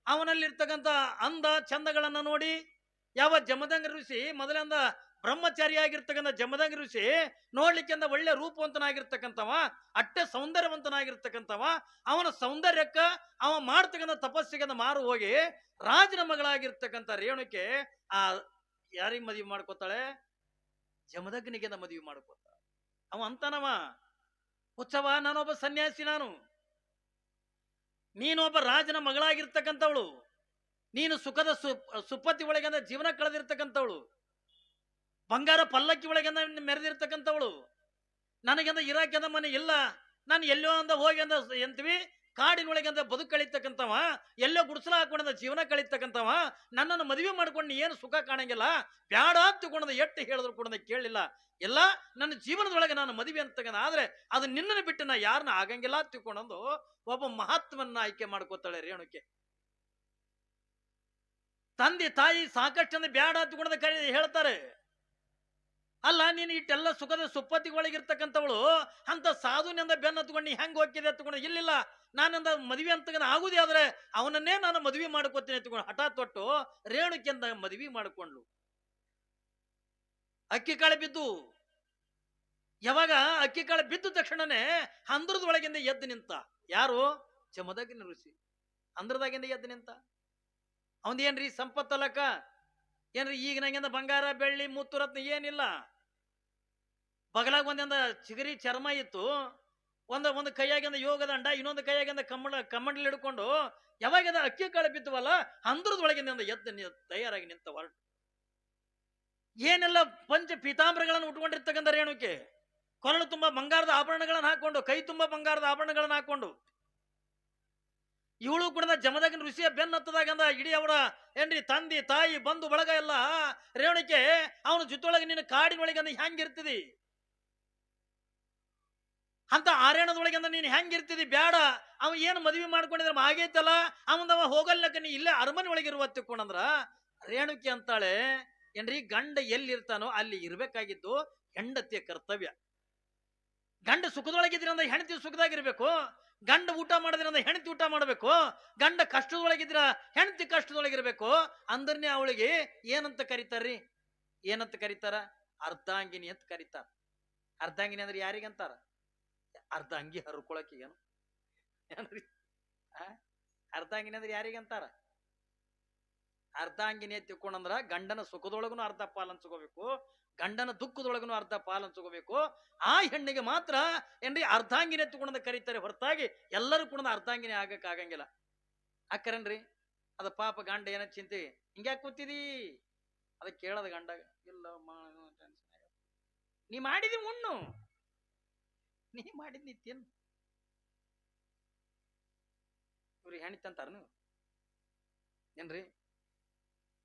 ಅವನಲ್ಲಿರ್ತಕ್ಕಂಥ ಅಂದ ಚಂದಗಳನ್ನ ನೋಡಿ ಯಾವ ಜಮದಂಗ ಋಷಿ ಮೊದಲಿಂದ ಬ್ರಹ್ಮಚಾರಿ ಆಗಿರ್ತಕ್ಕಂಥ ಜಮದಂಗ ಋಷಿ ನೋಡ್ಲಿಕ್ಕೆಂದ ಒಳ್ಳೆ ರೂಪವಂತನಾಗಿರ್ತಕ್ಕಂಥವ, ಅಟ್ಟೆ ಸೌಂದರ್ಯವಂತನಾಗಿರ್ತಕ್ಕಂಥವ. ಅವನ ಸೌಂದರ್ಯಕ್ಕ ಅವ ಮಾಡ್ತಕ್ಕಂಥ ತಪಸ್ಸಿಗೆ ಮಾರು ಹೋಗಿ ರಾಜನ ಮಗಳಾಗಿರ್ತಕ್ಕಂಥ ರೇಣುಕೆ ಆ ಯಾರಿಗೆ ಮದುವೆ ಮಾಡ್ಕೋತಾಳೆ? ಜಮದಗ್ನಿಗೆ ಮದುವೆ ಮಾಡ್ಕೋತಾಳೆ. ಅವ ಅಂತಾನವ, ಹುಚ್ಚವ ನಾನೊಬ್ಬ ಸನ್ಯಾಸಿ, ನೀನೊಬ್ಬ ರಾಜನ ಮಗಳಾಗಿರ್ತಕ್ಕಂಥವಳು, ನೀನು ಸುಖದ ಸುಪ್ಪತ್ತಿ ಒಳಗೆಂದ ಜೀವನ ಕಳೆದಿರ್ತಕ್ಕಂಥವಳು, ಬಂಗಾರ ಪಲ್ಲಕ್ಕಿ ಒಳಗೆಂದ ಮೆರೆದಿರ್ತಕ್ಕಂಥವಳು, ನನಗೆಂದ ಇರಾಕೆಂದ ಮನೆ ಇಲ್ಲ, ನಾನು ಎಲ್ಲೋ ಅಂದ ಹೋಗಿ ಅಂದ ಎಂತೀವಿ ಕಾಡಿನೊಳಗೆಂದ ಬದುಕು ಕಳೀತಕ್ಕಂಥವ, ಎಲ್ಲೋ ಗುಡಿಸಲ ಹಾಕೊಂಡ ಜೀವನ ಕಳೀತಕ್ಕಂಥವ, ನನ್ನನ್ನು ಮದುವೆ ಮಾಡ್ಕೊಂಡು ಏನು ಸುಖ ಕಾಣಂಗಿಲ್ಲ, ಬ್ಯಾಡ ತಗೊಂಡ ಎಟ್ಟು ಹೇಳಿದ್ರು ಕೂಡ ಕೇಳಲಿಲ್ಲ. ಎಲ್ಲ ನನ್ನ ಜೀವನದೊಳಗೆ ನಾನು ಮದುವೆ ಅಂತಕ್ಕಂಥ, ಆದ್ರೆ ಅದು ನಿನ್ನನ್ನು ಬಿಟ್ಟು ನಾ ಯಾರನ್ನ ಆಗಂಗಿಲ್ಲ ತಿಳ್ಕೊಂಡಂದು ಒಬ್ಬ ಮಹಾತ್ಮನ್ನ ಆಯ್ಕೆ ಮಾಡ್ಕೋತಾಳೆ ರೇಣುಕೆ. ತಂದೆ ತಾಯಿ ಸಾಕಷ್ಟು ಬ್ಯಾಡ ತಗೊಂಡ ಹೇಳ್ತಾರೆ, ಅಲ್ಲ ನೀನು ಇಟ್ಟೆಲ್ಲ ಸುಖದ ಸುಪ್ಪತ್ತಿಗೊಳಗಿರ್ತಕ್ಕಂಥವಳು ಅಂತ ಸಾಧುನಿಂದ ಬೆನ್ನ ಹತ್ಕೊಂಡು ಹೆಂಗ್ ಹೋಗ್ತಿದೆ ತಗೊಂಡು, ಇಲ್ಲಿಲ್ಲ ನಾನಿಂದ ಮದುವೆ ಅಂತ ಆಗುದೇ ಆದ್ರೆ ಅವನನ್ನೇ ನಾನು ಮದುವೆ ಮಾಡ್ಕೋತೀನಿ ತಗೊಂಡು ಹಠ ತೊಟ್ಟು ರೇಣುಕೆಂದ ಮದುವೆ ಮಾಡಿಕೊಂಡ್ಲು. ಅಕ್ಕಿ ಕಾಳೆ ಬಿದ್ದು, ಯಾವಾಗ ಅಕ್ಕಿ ಕಾಳೆ ಬಿದ್ದ ತಕ್ಷಣನೇ ಅಂದ್ರದೊಳಗಿಂದ ಎದ್ದು ನಿಂತ. ಯಾರು? ಜಮದಗ್ನಿ ಋಷಿ ಅಂದ್ರದಾಗಿಂದ ಎದ್ದು ನಿಂತ. ಅವನ್ದೇನ್ರಿ ಸಂಪತ್ತಲ್ಲಕ್ಕ, ಏನ್ರಿ ಈಗ ನಂಗಿಂದ ಬಂಗಾರ ಬೆಳ್ಳಿ ಮುತ್ತು ರತ್ನ ಏನಿಲ್ಲ, ಬಗಲಾಗ ಒಂದಿಂದ ಚಿಗರಿ ಚರ್ಮ ಇತ್ತು, ಒಂದು ಕೈಯಾಗಿಂದ ಯೋಗದಂಡ, ಇನ್ನೊಂದು ಕೈಯಾಗಿಂದ ಕಮ್ಮಂಡಲಿ ಹಿಡ್ಕೊಂಡು ಯಾವಾಗ ಅಕ್ಕಿ ಕಾಳು ಬಿತ್ತವಲ್ಲ ಅಂದ್ರದೊಳಗಿಂದ ಎದ್ದು ತಯಾರಾಗಿ ನಿಂತ ಹೊರಟು. ಏನೆಲ್ಲ ಪಂಚ ಪೀತಾಂಬರಗಳನ್ನು ಉಟ್ಕೊಂಡಿರ್ತಕ್ಕಂಥ ರೇಣುಕೆ, ಕೊರಳು ತುಂಬಾ ಬಂಗಾರದ ಆಭರಣಗಳನ್ನು ಹಾಕೊಂಡು, ಕೈ ತುಂಬಾ ಬಂಗಾರದ ಆಭರಣಗಳನ್ನು ಹಾಕೊಂಡು, ಇವಳು ಕೂಡ ಜಮದಗ್ನ ಋಷಿಯ ಬೆನ್ನತ್ತದಾಗಂದ ಇಡೀ ಅವರ ಏನ್ರಿ ತಂದೆ ತಾಯಿ ಬಂಧು ಬಳಗ ಎಲ್ಲ ರೇಣುಕೆ ಅವನ ಜೊತೆಯೊಳಗೆ ನಿನ್ನ ಕಾಡಿನೊಳಗಂದ ಹೆಂಗಿರ್ತಿದಿ, ಅಂತ ಆರ್ಯಣದೊಳಗಿಂದ ನೀನು ಹೆಂಗಿರ್ತಿದಿ, ಬ್ಯಾಡ ಅವ ಏನು ಮದುವೆ ಮಾಡ್ಕೊಂಡಿದ್ರ ಆಗೈತಲ್ಲ ಅವನವ ಹೋಗಲ್ಲಕ್ಕ, ನೀ ಇಲ್ಲೇ ಅರಮನೆ ಒಳಗಿರುವ ತಿಳ್ಕೊಂಡಂದ್ರ ರೇಣುಕೆ ಅಂತಾಳೆ, ಏನ್ರಿ ಗಂಡ ಎಲ್ಲಿರ್ತಾನೋ ಅಲ್ಲಿ ಇರ್ಬೇಕಾಗಿದ್ದು ಹೆಂಡತಿಯ ಕರ್ತವ್ಯ. ಗಂಡ ಸುಖದೊಳಗಿದ್ರೆ ಅಂದ್ರೆ ಹೆಂಡತಿ ಸುಖದಾಗಿರ್ಬೇಕು, ಗಂಡ ಊಟ ಮಾಡಿದ್ರೆ ಹೆಂಡತಿ ಊಟ ಮಾಡಬೇಕು, ಗಂಡ ಕಷ್ಟದೊಳಗಿದ್ರ ಹೆಂಡತಿ ಕಷ್ಟದೊಳಗಿರ್ಬೇಕು. ಅಂದ್ರನೇ ಅವಳಿಗೆ ಏನಂತ ಕರೀತಾರ್ರಿ? ಏನಂತ ಕರೀತಾರ? ಅರ್ಧಾಂಗಿನಿ ಅಂತ ಕರೀತಾರ. ಅರ್ಧಾಂಗಿನಿ ಅಂದ್ರೆ ಯಾರಿಗಂತಾರ? ಅರ್ಧ ಅಂಗಿ ಹರ್ಕೊಳಕ್ ಏನು ಏನ್ರಿ? ಅರ್ಧಾಂಗಿನಿ ಅಂದ್ರೆ ಯಾರಿಗಂತಾರ? ಅರ್ಧಾಂಗಿನಿ ಅಂತ ತಿಳ್ಕೊಂಡಂದ್ರ ಗಂಡನ ಸುಖದೊಳಗನು ಅರ್ಧ ಪಾಲ್ ಹಂಚ್ಕೋಬೇಕು, ಗಂಡನ ದುಃಖದೊಳಗನು ಅರ್ಧ ಪಾಲ್ ಹಂಚ್ಕೋಬೇಕು. ಆ ಹೆಣ್ಣಿಗೆ ಮಾತ್ರ ಏನ್ರಿ ಅರ್ಧಾಂಗಿನಿ ಎತ್ತುಕೊಂಡ ಕರೀತಾರೆ, ಹೊರತಾಗಿ ಎಲ್ಲರೂ ಕೂಡ ಅರ್ಧಾಂಗಿನಿ ಆಗಂಗಿಲ್ಲ. ಅಕ್ಕರೇನ್ರಿ? ಅದ ಪಾಪ ಗಂಡ ಏನ ಚಿಂತೆ, ಹಿಂಗ್ಯಾಕೆ ಕೂತಿದಿ ಅದ ಕೇಳದ ಗಂಡ, ಇಲ್ಲ ನೀ ಮಾಡಿದಿ ಉಣ್ಣು, ನೀ ಮಾಡಿದ್ ನೀ ತಿನ್ನು. ಇವ್ರಿಗೆ ಹೆಣ್ಣಿತಂತಾರ ನೀವು ಏನ್ರಿ?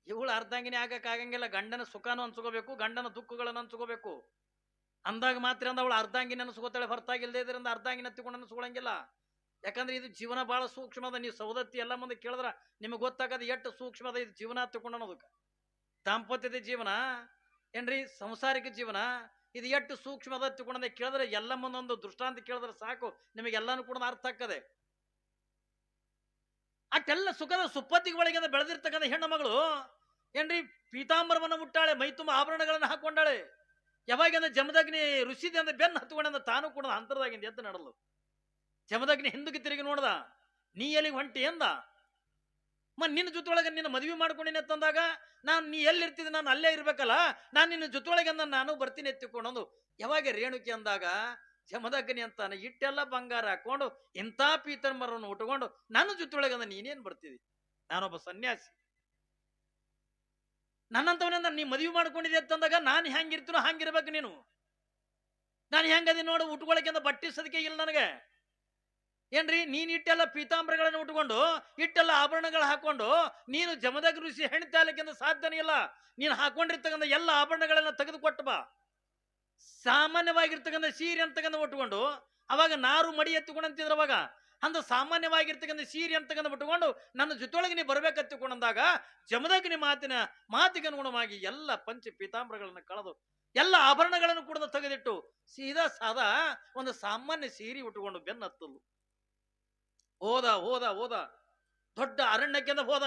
ಇವಳು ಅರ್ಧಾಂಗಿನಿ ಆಗಂಗಿಲ್ಲ. ಗಂಡನ ಸುಖನೂ ಹಂಚ್ಕೋಬೇಕು, ಗಂಡನ ದುಃಖಗಳನ್ನು ಹಂಚ್ಕೋಬೇಕು. ಅಂದಾಗ ಮಾತ್ರ ಅಂದ ಅವಳು ಅರ್ಧಾಂಗಿನಿ ಅನ್ಸ್ಕೋತಾಳೆ, ಹೊರತಾಗಿಲ್ದೇ ಇದರಿಂದ ಅರ್ಧಾಂಗಿನಿ ಹತ್ತಿಕೊಂಡು ಅನ್ಸ್ಕೊಳಂಗಿಲ್ಲ. ಯಾಕಂದ್ರೆ ಇದು ಜೀವನ ಬಹಳ ಸೂಕ್ಷ್ಮದ. ನೀವು ಸೌದತ್ತಿ ಎಲ್ಲ ಮುಂದೆ ಕೇಳಿದ್ರ ನಿಮಗೆ ಗೊತ್ತಾಗದ ಎಷ್ಟು ಸೂಕ್ಷ್ಮದ ಇದು ಜೀವನ ಹತ್ತಿಕೊಂಡು ಅನ್ನೋದಕ್ಕೆ. ದಾಂಪತ್ಯದ ಜೀವನ ಏನ್ರಿ, ಸಂಸಾರಿಕ ಜೀವನ ಇದು ಎಷ್ಟು ಸೂಕ್ಷ್ಮದ ಹತ್ತಿಕೊಂಡ ಕೇಳಿದ್ರೆ ಎಲ್ಲ ಮುಂದೊಂದು ದೃಷ್ಟಾಂತ ಕೇಳಿದ್ರೆ ಸಾಕು, ನಿಮಗೆಲ್ಲಾನು ಕೂಡ ಅರ್ಥ ಆಗ್ತದೆ. ಅಷ್ಟೆಲ್ಲ ಸುಖದ ಸುಪ್ಪತ್ತಿಗೆ ಬೆಳೆದಿರ್ತಕ್ಕಂಥ ಹೆಣ್ಣು ಮಗಳು ಏನ್ರಿ ಪೀತಾಂಬರವನ್ನು ಮುಟ್ಟಾಳೆ, ಮೈ ತುಂಬ ಆಭರಣಗಳನ್ನು ಹಾಕೊಂಡಾಳೆ. ಯಾವಾಗ ಜಮದಗ್ನಿ ಋಷಿದೆ ಅಂದ್ರೆ ಬೆನ್ನು ಹತ್ಕೊಂಡ ತಾನು ಕೂಡ ಅಂತರದಾಗಿಂದ ಎದ್ದು ನಡಲು. ಜಮದಗ್ನಿ ಹಿಂದಕ್ಕೆ ತಿರುಗಿ ನೋಡ್ದ, ನೀ ಎಲ್ಲಿಗೆ ಹೊಂಟಿ ಎಂದ. ನಿನ್ನ ಜೊತೆಯೊಳಗೆ ನಿನ್ನ ಮದುವೆ ಮಾಡ್ಕೊಂಡಿನಿ ಅಂತಂದಾಗ ನೀ ಎಲ್ಲಿರ್ತಿದ್ದೆ, ನಾನು ಅಲ್ಲೇ ಇರ್ಬೇಕಲ್ಲ, ನಾನು ನಿನ್ನ ಜೊತೆಯೊಳಗೆ ಅಂದ ನಾನು ಬರ್ತೀನಿ ಎತ್ತಿಕೊಂಡು. ಯಾವಾಗ ರೇಣುಕಿ ಅಂದಾಗ ಜಮದಗ್ನಿ ಅಂತಾನೆ, ಇಟ್ಟೆಲ್ಲ ಬಂಗಾರ ಹಾಕೊಂಡು ಇಂಥ ಪೀತಾಂಬರವನ್ನು ಉಟ್ಕೊಂಡು ನನ್ನ ಜೊತೆಯೊಳಗೆ ಅಂದ ನೀನೇನ್ ಬರ್ತಿದಿ, ನಾನೊಬ್ಬ ಸನ್ಯಾಸಿ, ನನ್ನಂತವನಿಂದ ನೀ ಮದುವೆ ಮಾಡ್ಕೊಂಡಿದ್ದೆ ಅಂತಂದಾಗ ನಾನು ಹೆಂಗಿರ್ತೀನೋ ಹಂಗಿರ್ಬೇಕು ನೀನು. ನಾನು ಹೆಂಗದಿ ನೋಡು, ಉಟ್ಕೊಳಕ್ಕೆ ಬಟ್ಟೆ ಸದಕ್ಕೆ ಇಲ್ಲ ನನಗೆ ಏನ್ರಿ. ನೀನ್ ಇಟ್ಟೆಲ್ಲ ಪೀತಾಂಬರಗಳನ್ನು ಉಟ್ಕೊಂಡು ಇಟ್ಟೆಲ್ಲ ಆಭರಣಗಳು ಹಾಕೊಂಡು ನೀನು ಜಮದಗ್ನಿ ಋಷಿ ಹೆಣ್ತಾಲಿಕ್ಕಿಂತ ಸಾಧ್ಯನೇ ಇಲ್ಲ. ನೀನು ಹಾಕೊಂಡಿರ್ತಕ್ಕಂಥ ಎಲ್ಲ ಆಭರಣಗಳನ್ನ ತೆಗೆದುಕೊಟ್ಟು ಬಾ. ಸಾಮಾನ್ಯವಾಗಿರ್ತಕ್ಕಂಥ ಸೀರೆ ಅಂತಕ್ಕಂಥ ಉಟ್ಕೊಂಡು ಅವಾಗ ನಾರು ಮಡಿ ಎತ್ತುಕೊಂಡಂತಿದ್ರ ಅವಾಗ ಅಂದ ಸಾಮಾನ್ಯವಾಗಿರ್ತಕ್ಕಂಥ ಸೀರೆ ಅಂತಕ್ಕಂಥ ಉಟ್ಕೊಂಡು ನನ್ನ ಜೊತೆಯೊಳಗೆ ನೀ ಬರ್ಬೇಕತ್ತಿಕೊಂಡಂದಾಗ ಜಮದಗ್ನಿ ಮಾತಿಗೆ ಅನುಗುಣವಾಗಿ ಎಲ್ಲ ಪಂಚ ಪೀತಾಂಬರಗಳನ್ನು ಕಳೆದು ಎಲ್ಲ ಆಭರಣಗಳನ್ನು ಕೂಡ ತೆಗೆದಿಟ್ಟು ಸೀದಾ ಸಾದಾ ಒಂದು ಸಾಮಾನ್ಯ ಸೀರೆ ಉಟ್ಕೊಂಡು ಬೆನ್ನತ್ತಲು ಹೋದ ಹೋದ ಹೋದ ದೊಡ್ಡ ಅರಣ್ಯಕ್ಕಿಂದ ಹೋದ.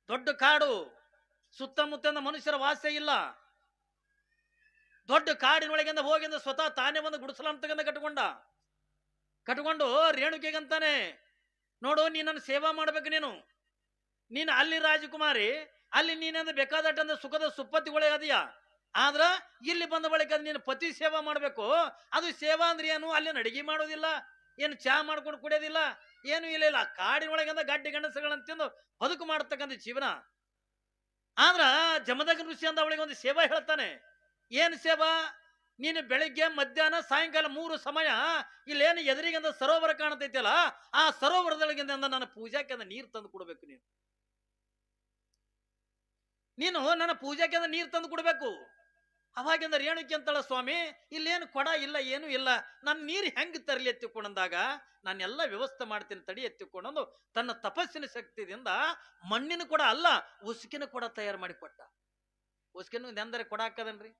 ದೊಡ್ಡ ಕಾಡು, ಸುತ್ತಮುತ್ತ ಮನುಷ್ಯರ ವಾಸ ಇಲ್ಲ. ದೊಡ್ಡ ಕಾಡಿನೊಳಗಿಂದ ಹೋಗಿಂದ ಸ್ವತಃ ತಾನೇ ಒಂದು ಗುಡಿಸಲ ಅಂತಕ್ಕಂಥ ಕಟ್ಕೊಂಡು ರೇಣುಕೆಗಂತಾನೆ, ನೋಡು ನೀ ನನ್ನ ಸೇವಾ ಮಾಡ್ಬೇಕು, ನೀನು ಅಲ್ಲಿ ರಾಜಕುಮಾರಿ, ಅಲ್ಲಿ ನೀನಂದ ಬೇಕಾದಟ್ಟಂದ ಸುಖದ ಸುಪ್ಪತ್ತಿಗಳೇ ಅದೀಯ. ಆದ್ರ ಇಲ್ಲಿ ಬಂದ ಬಳಿಕ ನೀನು ಪತಿ ಸೇವಾ ಮಾಡ್ಬೇಕು. ಅದು ಸೇವಾ ಅಂದ್ರೆ ಏನು, ಅಲ್ಲಿ ಅಡಿಗೆ ಮಾಡೋದಿಲ್ಲ, ಏನು ಚಹಾ ಮಾಡ್ಕೊಂಡು ಕುಡಿಯೋದಿಲ್ಲ, ಏನು ಇಲ್ಲ. ಕಾಡಿನೊಳಗಿಂದ ಗಡ್ಡಿ ಗಣಸುಗಳನ್ನ ತಿಂದು ಬದುಕು ಮಾಡತಕ್ಕಂಥ ಜೀವನ. ಆದ್ರ ಜಮದಗ್ನಿ ಋಷಿ ಅಂದ ಅವಳಿಗೆ ಒಂದು ಸೇವಾ ಹೇಳ್ತಾನೆ. ಏನು ಸೇವಾ? ನೀನು ಬೆಳಿಗ್ಗೆ ಮಧ್ಯಾಹ್ನ ಸಾಯಂಕಾಲ 3 ಸಮಯ ಇಲ್ಲೇನು ಎದುರಿಗಿಂದ ಸರೋವರ ಕಾಣತೈತಿಯಲ್ಲ, ಆ ಸರೋವರದೊಳಗಿಂದ ನನ್ನ ಪೂಜಾಕ್ಕೆ ನೀರು ತಂದು ಕೊಡ್ಬೇಕು. ನೀನು ನನ್ನ ಪೂಜಾಕ್ಕೆ ನೀರು ತಂದು ಕೊಡ್ಬೇಕು. ಅವಾಗಿಂದ ರೇಣುಕಿ ಅಂತಳ, ಸ್ವಾಮಿ ಇಲ್ಲೇನು ಕೊಡ ಇಲ್ಲ, ಏನು ಇಲ್ಲ, ನಾನು ನೀರು ಹೆಂಗೆ ತರಲಿ ಎತ್ತಿಕೊಂಡಂದಾಗ ನಾನೆಲ್ಲ ವ್ಯವಸ್ಥೆ ಮಾಡ್ತೀನಿ ತಡಿ ಎತ್ತಿಕೊಂಡು ತನ್ನ ತಪಸ್ಸಿನ ಶಕ್ತಿಯಿಂದ ಮಣ್ಣಿನ ಕೊಡ ಅಲ್ಲ ಉಸುಕಿನ ಕೊಡ ತಯಾರು ಮಾಡಿ ಕೊಟ್ಟ. ಉಸುಕಿನ ನೆಂದರೆ ಕೊಡ ಹಾಕದನ್ರಿ,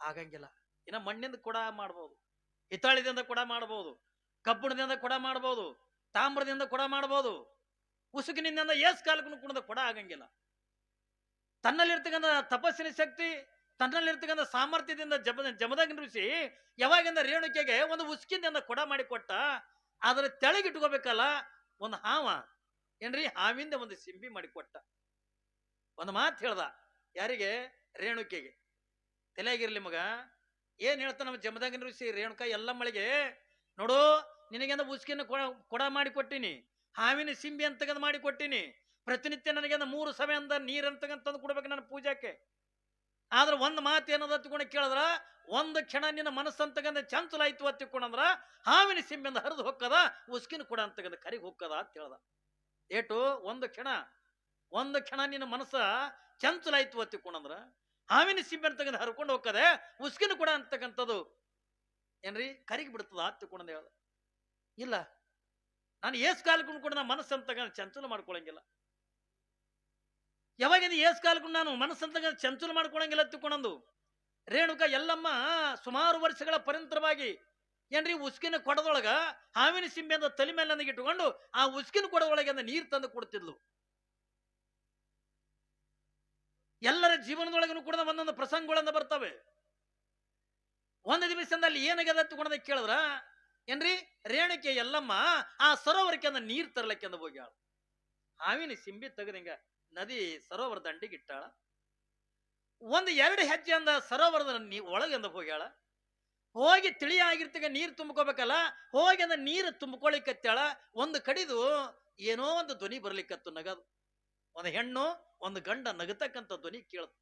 ಆಗಂಗಿಲ್ಲ. ಇನ್ನು ಮಣ್ಣಿಂದ ಕೊಡ ಮಾಡ್ಬೋದು, ಹಿತ್ತಾಳಿದಿಂದ ಕೊಡ ಮಾಡ್ಬೋದು, ಕಬ್ಬಿಣದಿಂದ ಕೊಡ ಮಾಡ್ಬೋದು, ತಾಮ್ರದಿಂದ ಕೊಡ ಮಾಡ್ಬೋದು. ಉಸುಕಿನಿಂದ ಏಸ್ ಕಾಲಕ್ಕೂ ಕುಣದ ಕೊಡ ಆಗಂಗಿಲ್ಲ. ತನ್ನಲ್ಲಿರ್ತಕ್ಕಂಥ ತಪಸ್ಸಿನ ಶಕ್ತಿ, ತನ್ನಲ್ಲಿರ್ತಕ್ಕಂಥ ಸಾಮರ್ಥ್ಯದಿಂದ ಜಮದಗ್ನಿ ಋಷಿ ಯಾವಾಗಿಂದ ರೇಣುಕೆಗೆ ಒಂದು ಉಸುಕಿನಿಂದ ಕೊಡ ಮಾಡಿ ಕೊಟ್ಟ. ಅದರ ತೆಳಗಿಟ್ಕೋಬೇಕಲ್ಲ ಒಂದು ಹಾವ ಏನ್ರಿ, ಹಾವಿಂದ ಒಂದು ಸಿಂಬಿ ಮಾಡಿ ಕೊಟ್ಟ. ಒಂದು ಮಾತು ಹೇಳ್ದ, ಯಾರಿಗೆ? ರೇಣುಕೆಗೆ. ತಲೆಯಾಗಿರ್ಲಿ ಮಗ, ಏನ್ ಹೇಳ್ತಾನ ನಮ್ಮ ಜಮದಗ್ನಿ ಋಷಿ ರೇಣುಕ ಎಲ್ಲ ಮಳೆಗೆ, ನೋಡು ನಿನಗೆಂದ ಉಸುಕಿನ ಕೊಡ ಮಾಡಿ ಕೊಟ್ಟಿನಿ, ಹಾವಿನ ಸಿಂಬಿ ಅಂತಕ್ಕಂಥ ಮಾಡಿ ಕೊಟ್ಟಿನಿ, ಪ್ರತಿನಿತ್ಯ ನನಗೆ 3 ಸಮಯ ಅಂದ ನೀರ್ ಅಂತಕ್ಕಂಥದ್ದು ಕೊಡ್ಬೇಕು ನನ್ನ ಪೂಜಾಕ್ಕೆ. ಆದ್ರೆ ಒಂದು ಮಾತು ಏನದ ಹತ್ಕೊಂಡು ಕೇಳಿದ್ರ, ಒಂದು ಕ್ಷಣ ನಿನ್ನ ಮನಸ್ಸಂತಕ್ಕಂಥ ಚಂಚಲ ಆಯ್ತು ಹತ್ತಿಕೊಂಡಂದ್ರ ಹಾವಿನ ಸಿಂಬಿಂದ ಹರಿದು ಹೊಕ್ಕದ, ಉಸ್ಕಿನ ಕೊಡ ಅಂತಕ್ಕಂಥ ಕರಿಗೆ ಹೊಕ್ಕದ ಅಂತ ಹೇಳ್ದ. ಏಟು ಒಂದು ಕ್ಷಣ ನಿನ್ನ ಮನಸ್ಸ ಚಂಚಲ ಆಯ್ತು ಹತ್ತಿಕೊಂಡಂದ್ರ ಹಾವಿನ ಸಿಂಬಿ ಅಂತಕ್ಕಂಥ ಹರ್ಕೊಂಡು ಹೋಗ್ತದೆ, ಉಸ್ಕಿನ ಕೊಡ ಅಂತಕ್ಕಂಥದ್ದು ಏನ್ರಿ ಕರಿಗೆ ಬಿಡ್ತದ ಹತ್ತಿಕೊಂಡ ಹೇಳ್ದ. ಇಲ್ಲ, ನಾನು ಏಸ್ ಕಾಲಕ್ಕೂ ಕೂಡ ನನ್ನ ಮನಸ್ಸು ಅಂತಕ್ಕಂಥ ಚಂಚಲ ಮಾಡ್ಕೊಳಂಗಿಲ್ಲ. ಯಾವಾಗಿಂದ ಏಸ್ ಕಾಲಕ್ಕೂ ನಾನು ಮನಸ್ಸಂತ ಚಂಚಲ ಮಾಡ್ಕೊಳಂಗಿಲ್ಲ ತಿಳ್ಕೊಂಡಂದು ರೇಣುಕ ಎಲ್ಲಮ್ಮ ಸುಮಾರು ವರ್ಷಗಳ ಪರಂತರವಾಗಿ ಏನ್ರಿ ಉಸ್ಕಿನ ಕೊಡದೊಳಗ ಹಾವಿನ ಸಿಂಬೆಯಿಂದ ತಲೆ ಮೇಲೆ ನನಗೆ ಇಟ್ಟುಕೊಂಡು ಆ ಉಸ್ಕಿನ ಕೊಡದೊಳಗೆ ನೀರು ತಂದು ಕೊಡ್ತಿದ್ಲು. ಎಲ್ಲರ ಜೀವನದೊಳಗೂ ಕೂಡ ಒಂದೊಂದು ಪ್ರಸಂಗಗಳನ್ನ ಬರ್ತವೆ. ಒಂದು ದಿವಸದಲ್ಲಿ ಏನಾಗ್ಯದ ತಗೊಂಡ ಕೇಳಿದ್ರ ಏನ್ರಿ, ರೇಣುಕೆ ಎಲ್ಲಮ್ಮ ಆ ಸರೋವರಕ್ಕೆ ಅಂದ ನೀರ್ ತರ್ಲಕ್ಕೆ ಅಂದ ಹೋಗ್ಯಾಳ. ಹಾವಿನ ಸಿಂಬಿ ತೆಗದಿಂಗ ನದಿ ಸರೋವರ ದಂಡಿಗೆ ಇಟ್ಟಾಳ. ಒಂದು 2 ಹೆಜ್ಜೆ ಅಂದ ಸರೋವರದ ಒಳಗಂದ ಹೋಗ್ಯಾಳ. ಹೋಗಿ ತಿಳಿಯಾಗಿರ್ತಗ ನೀರು ತುಂಬ್ಕೋಬೇಕಲ್ಲ, ಹೋಗಿ ಅಂದ ನೀರು ತುಂಬಿಕೊಳ್ಳಿಕತ್ತಾಳ. ಒಂದು ಕಡಿದು ಏನೋ ಒಂದು ಧ್ವನಿ ಬರ್ಲಿಕ್ಕತ್ತು, ನಗದು. ಒಂದು ಹೆಣ್ಣು ಒಂದು ಗಂಡ ನಗತಕ್ಕಂಥ ಧ್ವನಿ ಕೇಳತ್.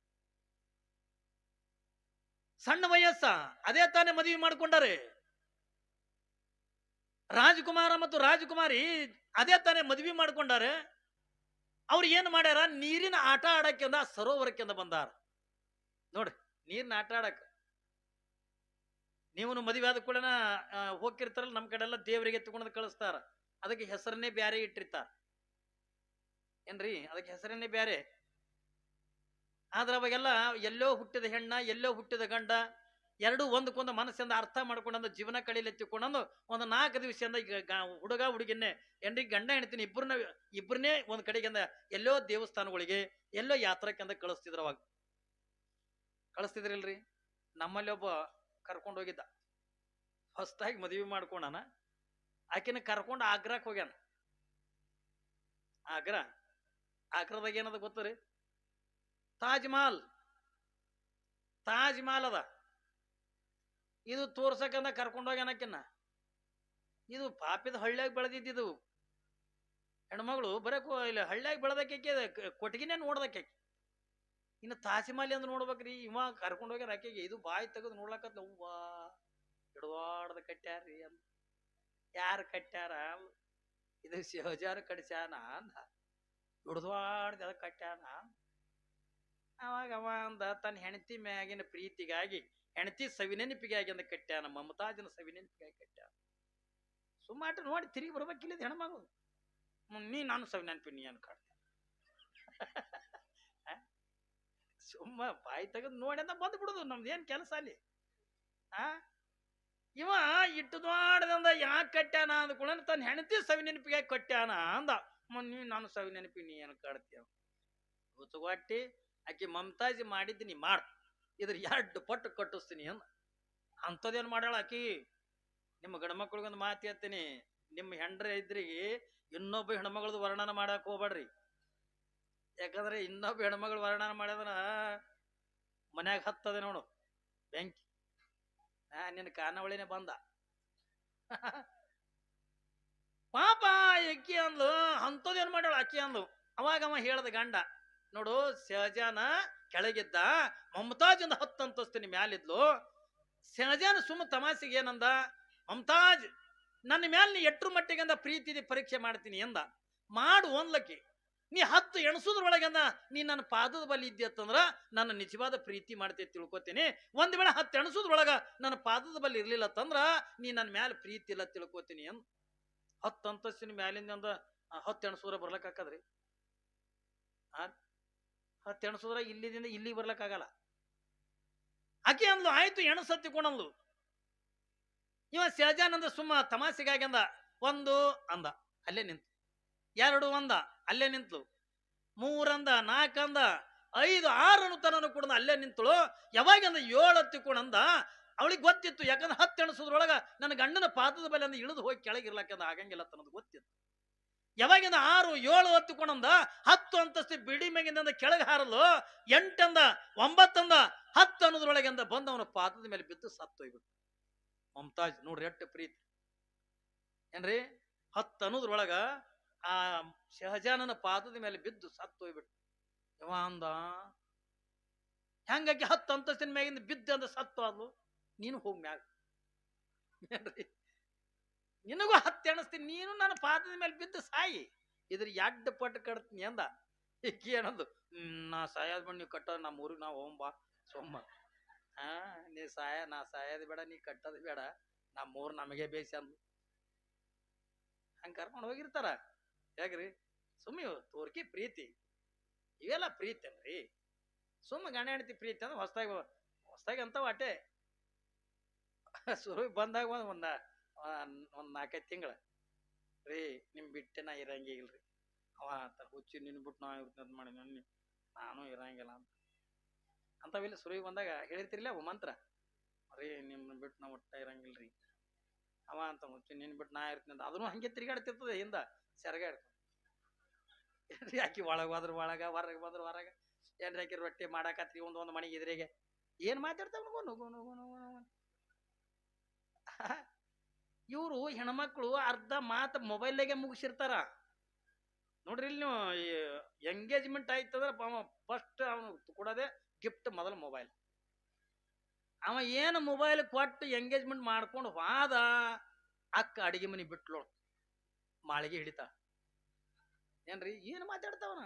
ಸಣ್ಣ ವಯಸ್ಸ, ಅದೇ ತಾನೇ ಮದುವೆ ಮಾಡ್ಕೊಂಡಾರೆ. ರಾಜಕುಮಾರ ಮತ್ತು ರಾಜಕುಮಾರಿ ಅದೇ ತಾನೇ ಮದುವೆ ಮಾಡ್ಕೊಂಡಾರೆ. ಅವ್ರು ಏನ್ ಮಾಡ್ಯಾರ, ನೀರಿನ ಆಟ ಆಡಕ್ಕೆಂದ ಸರೋವರಕ್ಕೆಂದ ಬಂದಾರ. ನೋಡ್ರಿ, ನೀರಿನ ಆಟ ಆಡಕ್ ನೀವು ಮದುವೆ ಆದ ಕೂಡ ಹೋಗಿರ್ತಾರಲ್ಲ, ನಮ್ ಕಡೆ ಎಲ್ಲ ದೇವರಿಗೆ ಎತ್ಕೊಂಡ್ ಕಳಿಸ್ತಾರ. ಅದಕ್ಕೆ ಹೆಸರನ್ನೇ ಬ್ಯಾರೆ ಇಟ್ಟಿರ್ತಾರ ಏನ್ರಿ, ಅದಕ್ಕೆ ಹೆಸರನ್ನೇ ಬ್ಯಾರೆ. ಆದ್ರೆ ಅವಾಗೆಲ್ಲ ಎಲ್ಲೋ ಹುಟ್ಟಿದ ಹೆಣ್ಣ, ಎಲ್ಲೋ ಹುಟ್ಟಿದ ಗಂಡ, ಎರಡೂ ಒಂದಕ್ಕೊಂದು ಮನಸ್ಸಿಂದ ಅರ್ಥ ಮಾಡ್ಕೊಂಡ ಜೀವನ ಕಳಿಲೆತ್ತಿಕೊಂಡ ಒಂದು 4 ದಿವಸದಿಂದ ಹುಡುಗ ಹುಡುಗಿನ್ನೇ ಏನ್ರಿ, ಗಂಡ ಹೆಣ್ತೀನಿ ಇಬ್ಬರನ್ನೇ ಒಂದ್ ಕಡೆಗಿಂದ ಎಲ್ಲೋ ದೇವಸ್ಥಾನಗಳಿಗೆ, ಎಲ್ಲೋ ಯಾತ್ರಕ್ಕೆಂದ ಕಳಿಸ್ತಿದ್ರ. ಅವಾಗ ಕಳಿಸ್ತಿದ್ರಿಲ್ರಿ. ನಮ್ಮಲ್ಲಿ ಒಬ್ಬ ಕರ್ಕೊಂಡು ಹೋಗಿದ್ದ, ಹೊಸ್ತಾಗಿ ಮದುವೆ ಮಾಡ್ಕೊಂಡಾನ. ಆಕಿನ ಕರ್ಕೊಂಡು ಆಗ್ರಾಕ್ ಹೋಗ್ಯಾನ. ಆಗ್ರಾದಾಗ ಏನದ ಗೊತ್ತರಿ, ತಾಜ್ ಮಹಲ್ ಅದ. ಇದು ತೋರ್ಸಕಂದ ಕರ್ಕೊಂಡು ಹೋಗ್ಯಾನಕಿನ್ನ. ಇದು ಪಾಪಿದ ಹಳ್ಳಿಯಾಗ ಬೆಳೆದಿದ್ದು ಹೆಣ್ಮಗಳು, ಬರಕು ಇಲ್ಲ ಹಳ್ಳಿಯಾಗ ಬೆಳೆದಕ್ಕೆ ಕೊಟ್ಟಿಗೆನೇ ನೋಡ್ದಕ್ಕೆ. ಇನ್ನು ತಾಜ್ಮಹಲ್ ಅಂದ್ ನೋಡ್ಬೇಕ್ರಿ. ಇವ ಕರ್ಕೊಂಡು ಹೋಗ್ಯಾರ ಆಕೆಗೆ. ಇದು ಬಾಯಿ ತೆಗೆದು ನೋಡ್ಲಕತ್, ಅವ್ವಾ ಹಿಡ್ವಾಡ್ದ ಕಟ್ಟ್ಯಾರ್ರಿ ಅಂದ. ಯಾರು ಕಟ್ಟ್ಯಾರ? ಇದು ಶಹಜಾನ್ ಕಟ್ಸ್ಯಾನ ಅಂದ. ಹಿಡ್ವಾಡ್ದ ಅದ ಕಟ್ಟ್ಯಾನ. ಅವಾಗ ಅವ ಅಂದ, ತನ್ನ ಹೆಂಡತಿ ಮ್ಯಾಗಿನ ಪ್ರೀತಿಗಾಗಿ, ಹೆಂಡತಿ ಸವಿನೆನಪಿಗಾಗಿ ಅಂದ ಕಟ್ಟ್ಯಾನ, ಮಮತಾಜನ ಸವಿನೆನಪಿಗಾಗಿ ಕಟ್ಟ್ಯಾನ. ಸುಮ್ಮಾಟ ನೋಡಿ ತಿರುಗಿ ಬರ್ಬೇಕಿಲ್ಲ ಹೆಣ್ಮಗಳು. ನೀ ನಾನು ಸವಿನೆನಪಿ ನೀ ಅನ್ಕಾಡ್ತ ಸುಮ್ಮ ಬಾಯಿ ತೆಗೆದು ನೋಡಿ ಅಂತ ಬಂದು ಬಿಡುದು. ನಮ್ದು ಏನ್ ಕೆಲಸ ಅಲ್ಲಿ? ಇವ ಇಟ್ಟುದಾಡ್ದಂದ ಯಾಕೆ ಕಟ್ಟ್ಯಾನ ಅಂದ್ಕೊಳ್ಳ, ತನ್ನ ಹೆಂಡತಿ ಸವಿನೆನಪಿಗೆ ಕಟ್ಟ್ಯಾನ ಅಂದ. ನೀ ನಾನು ಸವಿನೆನಪಿ ನೀ ಏನ್ ಕಾಡ್ತೀಯ? ಹುಚ್ಚುಗಾಟಿ ಆಕಿ ಮಮತಾಜಿ ಮಾಡಿದ್ದು ನೀ ಮಾಡ, ಇದ್ರ 2 ಪಟ್ಟು ಕಟ್ಟಿಸ್ತೀನಿ ಅಂದ. ಅಂಥದ್ದೇನು ಮಾಡ್ಯಾಳ ಆಕಿ. ನಿಮ್ಮ ಗಂಡ್ಮಕ್ಳಿಗೊಂದು ಮಾತು ಹೇಳ್ತೀನಿ, ನಿಮ್ಮ ಹೆಂಡ್ರ ಇದ್ರಿಗೆ ಇನ್ನೊಬ್ಬ ಹೆಣ್ಮಗಳದು ವರ್ಣನ ಮಾಡಕ್ ಹೋಗ್ಬೇಡ್ರಿ. ಯಾಕಂದ್ರೆ ಇನ್ನೊಬ್ಬ ಹೆಣ್ಮಗಳು ವರ್ಣನ ಮಾಡಿದ್ರ ಮನ್ಯಾಗ ಹತ್ತದ ನೋಡು ಬೆಂಕಿ. ನಿನ್ನ ಕಾನಾವಳಿನೇ ಬಂದ ಪಾಪ. ಅಕ್ಕಿ ಅಂದ್ಲು, ಅಂಥದ್ದೇನು ಮಾಡ್ಯಾಳ ಆಕಿ ಅಂದ್ಲು. ಅವಾಗ ಅವ ಹೇಳ್ದ ಗಂಡ, ನೋಡು ಶಹಜಾನ ಕೆಳಗಿದ್ದ, ಮಮತಾಜಿಂದ 10 ಅಂತಸ್ತಿನ ಮ್ಯಾಲಿದ್ಲು. ಶಹಜಾನ್ ಸುಮ್ಮ ತಮಾಸಿಗೆ ಏನಂದ, ಮಮತಾಜ್ ನನ್ನ ಮ್ಯಾಲ ನೀ ಎಟ್ರ ಮಟ್ಟಿಗಂದ ಪ್ರೀತಿ ಪರೀಕ್ಷೆ ಮಾಡ್ತೀನಿ ಎಂದ. ಮಾಡು ಒಂದ್ಲಕ್ಕಿ, ನೀ 10 ಎಣಸುದ್ರೊಳಗಂದ ನೀ ನನ್ನ ಪಾದದ ಬಲ್ಲಿ ಇದ್ಯತ್ತಂದ್ರ ನನ್ನ ನಿಜವಾದ ಪ್ರೀತಿ ಮಾಡ್ತೇನೆ ತಿಳ್ಕೊತೀನಿ. ಒಂದ್ ವೇಳೆ 10 ಎಣಸುದ್ರೊಳಗ ನನ್ನ ಪಾದದ ಬಲ್ಲಿ ಇರ್ಲಿಲ್ಲ ತಂದ್ರ ನೀ ನನ್ನ ಮ್ಯಾಲ ಪ್ರೀತಿ ಇಲ್ಲ ತಿಳ್ಕೊತೀನಿ ಅಂದ. 10 ಅಂತಸ್ತಿನ ಮ್ಯಾಲಿಂದ 10 ಎಣಸೂರ ಬರ್ಲಕ್ಕಾಕದ್ರಿ? 10 ಎಣಸುದ್ರ ಇಲ್ಲಿದಿಂದ ಇಲ್ಲಿ ಬರ್ಲಕ್ಕಾಗಲ್ಲ. ಆಕೆ ಅಂದ್ಲು, ಆಯ್ತು ಎಣಸತ್ತಿಕೊಂಡಂದ್ಲು. ಇವ ಶಹಜಾನಂದ ಸುಮ್ಮ ತಮಾಸೆಗಾಗಿ ಅಂದ, 1 ಅಂದ, ಅಲ್ಲೇ ನಿಂತು. 2 ಅಂದ, ಅಲ್ಲೇ ನಿಂತಳು. 3 ಅಂದ, 4 ಅಂದ, 5, 6 ತನೂ ಕೂಡ ಅಲ್ಲೇ ನಿಂತಳು. ಯಾವಾಗಂದ 7 ಹತ್ತಿಕೊಂಡಂದ. ಅವಳಿಗೆ ಗೊತ್ತಿತ್ತು, ಯಾಕಂದ್ರೆ 10 ಎಣಸೋದ್ರೊಳಗ ನನ್ನ ಗಂಡನ ಪಾದದ ಬಲೆ ಅಂದ ಇಳಿದು ಹೋಗಿ ಕೆಳಗಿರ್ಲಕ್ಕಂದ ಆಗಂಗಿಲ್ಲ ತನ್ನದು ಗೊತ್ತಿತ್ತು. ಯಾವಾಗಿಂದ 6, 7 ಹತ್ತಿಕೊಂಡಂದ 10 ಅಂತಸ್ತಿ ಬಿಡಿ ಮ್ಯಾಗಿಂದ ಕೆಳಗೆ ಹಾರಲು. 8 ಅಂದ, 9 ಅಂದ, 10 ಅನ್ನೋದ್ರೊಳಗಿಂದ ಬಂದು ಅವನ ಪಾದದ ಮೇಲೆ ಬಿದ್ದು ಸತ್ತೋಯ್ಬಿಟ್ಟು. ಮಮತಾಜ್ ನೋಡ್ರಿ ಎಟ್ಟು ಪ್ರೀತಿ ಏನ್ರಿ. 10 ಅನ್ನೋದ್ರೊಳಗ ಆ ಶಹಜಾನನ ಪಾದದ ಮೇಲೆ ಬಿದ್ದು ಸತ್ತೋಯ್ಬಿಟ್ಟು. ಇವ ಅಂದ, ಹೆಂಗಾಗಿ 10 ಅಂತಸ್ತಿನ ಮ್ಯಾಗಿಂದ ಬಿದ್ದು ಅಂದ ಸತ್ತು ಆದ್ಲು. ನೀನು ಹೋಗಿ ಮ್ಯಾಗ ಏನ್ರಿ, ನಿನಗೂ 10 ಎಣಸ್ತೀನಿ, ನೀನು ನನ್ನ ಪಾದದ ಮೇಲೆ ಬಿದ್ದು ಸಾಯಿ, ಇದ್ರ 2 ಪಟ್ಟು ಕಟ್ತೀನಿ ಅಂದ. ಈಕಿ ಏನಂದು, ನಾ ಸಾಯದ್ ಬಣ್ಣ ನೀವು ಕಟ್ಟೋದು, ನಮ್ಮ ಊರಿಗೆ ನಾವು ಹೋಗ್ಬಾ ಸೊಮ್ಮ. ನೀ ನಾ ಸಾಯೋದು ಬೇಡ, ನೀ ಕಟ್ಟೋದು ಬೇಡ, ನಮ್ಮೂರು ನಮಗೆ ಬೇಸಿ ಅಂದು. ಹಂಗೆ ಕರ್ಕೊಂಡು ಹೋಗಿರ್ತಾರ. ಹೇಗ್ರಿ ಸುಮ್ಮ ತೋರ್ಕಿ ಪ್ರೀತಿ, ಇವೆಲ್ಲ ಪ್ರೀತಿ ಅನ್ರಿ. ಸುಮ್ಮ ಗಂಡ ಹೆಂಡತಿ ಪ್ರೀತಿ ಅಂದ್ರೆ ಹೊಸ್ದಾಗಿ ಅಂತಾವ ಅಟೆ. ಶುರು ಬಂದಾಗ ಒಂದ್ 4-5 ತಿಂಗಳ ರೀ ನಿಮ್ ಬಿಟ್ಟೆ ನಾ ಇರಂಗಿಲ್ರಿ. ಅವ ಹುಚ್ಚಿ ನಿನ್ ಬಿಟ್ಟು ನಾ ಇರ್ತಂತ ಮಾಡಿ ನಾನು ಇರಂಗಿಲ್ಲ ಅಂತ. ಅಂತವೆಲ್ಲ ಸುರುವಿ ಬಂದಾಗ ಹೇಳಿರ್ತಿರ್ಲಿ ಅವು ಮಂತ್ರ ರೀ ನಿಮ್ಮನ್ನ ಬಿಟ್ಟು ನಾವು ಒಟ್ಟ ಇರಂಗಿಲ್ರಿ ಅವ ಅಂತ ಮುಚ್ಚಿ ನಿನ್ ಬಿಟ್ಟು ನಾ ಇರ್ತೀನಿ ಅಂತ ಅದನ್ನು ಹಂಗೆ ತಿರುಗಾಡ್ತಿರ್ತದೆ ಹಿಂದ ಸೆರಗಾಡ್ತ ಆಕಿ ಒಳಗೆ ಹೋದ್ರ ಒಳಗ ಹೊರಗೆ ಬಂದ್ರ ಹೊರಗ ಏನ್ರಿ ಆಕಿ ರೊಟ್ಟಿ ಮಾಡಾಕತ್ರಿ ಒಂದು ಮನೆಗೆ ಇದ್ರಿಗೆ ಏನ್ ಮಾತಾಡ್ತಾವ ಇವರು ಹೆಣ್ಮಕ್ಳು ಅರ್ಧ ಮಾತು ಮೊಬೈಲ್ನಾಗೆ ಮುಗಿಸಿರ್ತಾರ ನೋಡ್ರಿ ಇಲ್ಲಿ ನೀವು ಎಂಗೇಜ್ಮೆಂಟ್ ಆಯ್ತಂದ್ರ ಫಸ್ಟ್ ಅವನು ಕೊಡೋದೆ ಗಿಫ್ಟ್ ಮೊದಲು ಮೊಬೈಲ್ ಅವ ಏನು ಮೊಬೈಲ್ ಕೊಟ್ಟು ಎಂಗೇಜ್ಮೆಂಟ್ ಮಾಡ್ಕೊಂಡು ಹೋದ ಅಕ್ಕ ಅಡಿಗೆ ಮನೆ ಬಿಟ್ಲು ಮಾಳಿಗೆ ಹಿಡಿತಾ ಏನ್ರಿ ಏನು ಮಾತಾಡ್ತಾವನ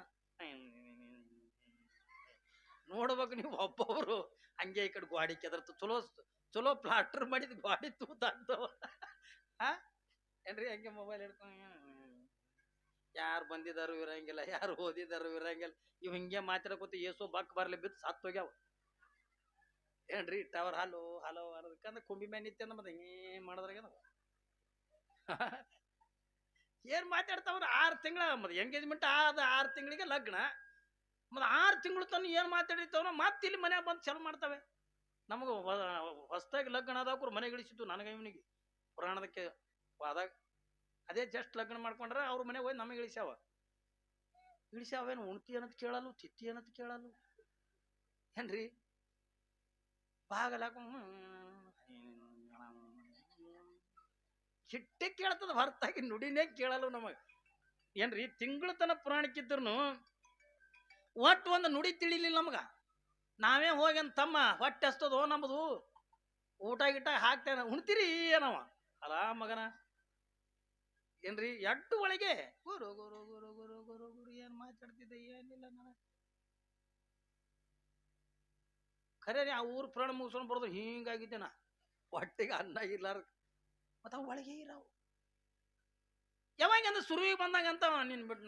ನೋಡ್ಬೇಕು ನೀವು ಒಬ್ಬೊಬ್ರು ಹಂಗೆ ಈ ಕಡೆ ಗಾಡಿ ಕೆದರ್ತು ಚಲೋ ಚಲೋ ಪ್ಲಾಸ್ಟರ್ ಮಾಡಿದ್ ಗಾಡಿ ತೂತಾಗ್ತಾವ ಏನ್ರಿ ಹಂಗೆ ಮೊಬೈಲ್ ಹಿಡ್ಕೊಂಡು ಯಾರು ಬಂದಿದಾರು ಇರಂಗಿಲ್ಲ ಯಾರು ಓದಿದಾರು ಇರಂಗಿಲ್ಲ ಇವ್ ಹಿಂಗೆ ಮಾತಾಡಕೋತ ಏಸೋ ಬಕ್ ಬರ್ಲಿ ಬಿದ್ದು ಸತ್ತು ಹೋಗ್ಯಾವ ಏನ್ರಿ ಟವರ್ ಹಲೋ ಹಲೋ ಅನ್ನೋದಕ್ಕಂದ್ರೆ ಕುಂಬಿ ಮ್ಯಾನ್ ನಿತ್ಯ ಮತ್ತೆ ಹಿಂಗೆ ಮಾಡಿದ್ರಾಗ ಏನ್ ಮಾತಾಡ್ತಾವ್ರ 6 ತಿಂಗಳ ಮತ್ತೆ ಎಂಗೇಜ್ಮೆಂಟ್ ಆದ 6 ತಿಂಗಳಿಗೆ ಲಗ್ನ ಮತ್ತೆ 6 ತಿಂಗಳು ತನ್ನ ಏನ್ ಮಾತಾಡಿರ್ತವ್ರ ಮತ್ತೆ ಇಲ್ಲಿ ಮನ್ಯಾಗ ಬಂದು ಚಲೋ ಮಾಡ್ತಾವೆ ನಮಗ ಹೊಸದಾಗಿ ಲಗ್ನ ಆದವ್ರು ಮನೆಗೆ ಇಳಿಸಿತ್ತು ನನಗ ಇವನಿಗೆ ಪುರಾಣದಕ್ಕೆ ಆದಾಗ ಅದೇ ಜಸ್ಟ್ ಲಗ್ನ ಮಾಡ್ಕೊಂಡ್ರೆ ಅವ್ರ ಮನೆಗೆ ಹೋಗಿ ನಮಗೆ ಇಳಿಸ್ಯಾವೇನು ಉಣ್ತಿ ಅನ್ನೋದು ಕೇಳಲ್ಲ ತಿತ್ತಿ ಅನ್ನೋದು ಕೇಳಲ್ಲ ಏನ್ರಿ ಬಾಗಲ ಹಿಟ್ಟೆ ಕೇಳ್ತದ ಹೊರತಾಗಿ ನುಡಿನೇ ಕೇಳಲ್ಲ ನಮಗ ಏನ್ರಿ ತಿಂಗಳ ತನ ಪುರಾಣಕ್ಕಿದ್ರು ಒಟ್ಟು ಒಂದು ನುಡಿ ತಿಳಿಲಿಲ್ಲ ನಮಗ ನಾವೇ ಹೋಗ್ಯನ್ ತಮ್ಮ ಹೊಟ್ಟೆ ಹಸ್ತದೋ ನಮ್ಮದು ಊಟ ಗಿಟ ಹಾಕ್ತೇನೆ ಉಣ್ತೀರಿ ಏನವ ಅಲ್ಲ ಮಗನ ಏನ್ರಿ ಎಟ್ಟು ಒಳಗೆ ಗುರು ಗುರು ಗುರು ಗುರು ಗುರು ಗುರು ಏನ್ ಮಾತಾಡ್ತಿದ್ದೆ ಏನಿಲ್ಲ ನಾನು ಖರೆ ಆ ಊರು ಪುರಾಣ ಮುಗಿಸ್ಕೊಂಡು ಬರೋದು ಹಿಂಗಾಗಿದ್ದೆ ನಾ ಹೊಟ್ಟೆಗೆ ಅನ್ನ ಇರ್ಲಾರ ಮತ್ತ ಒಳಗೆ ಇರಾವು ಯಾವಾಗ ಅಂದ್ರೆ ಸುರುವಿಗೆ ಬಂದಂಗಂತ ನಿನ್ ಬಿಟ್ಟು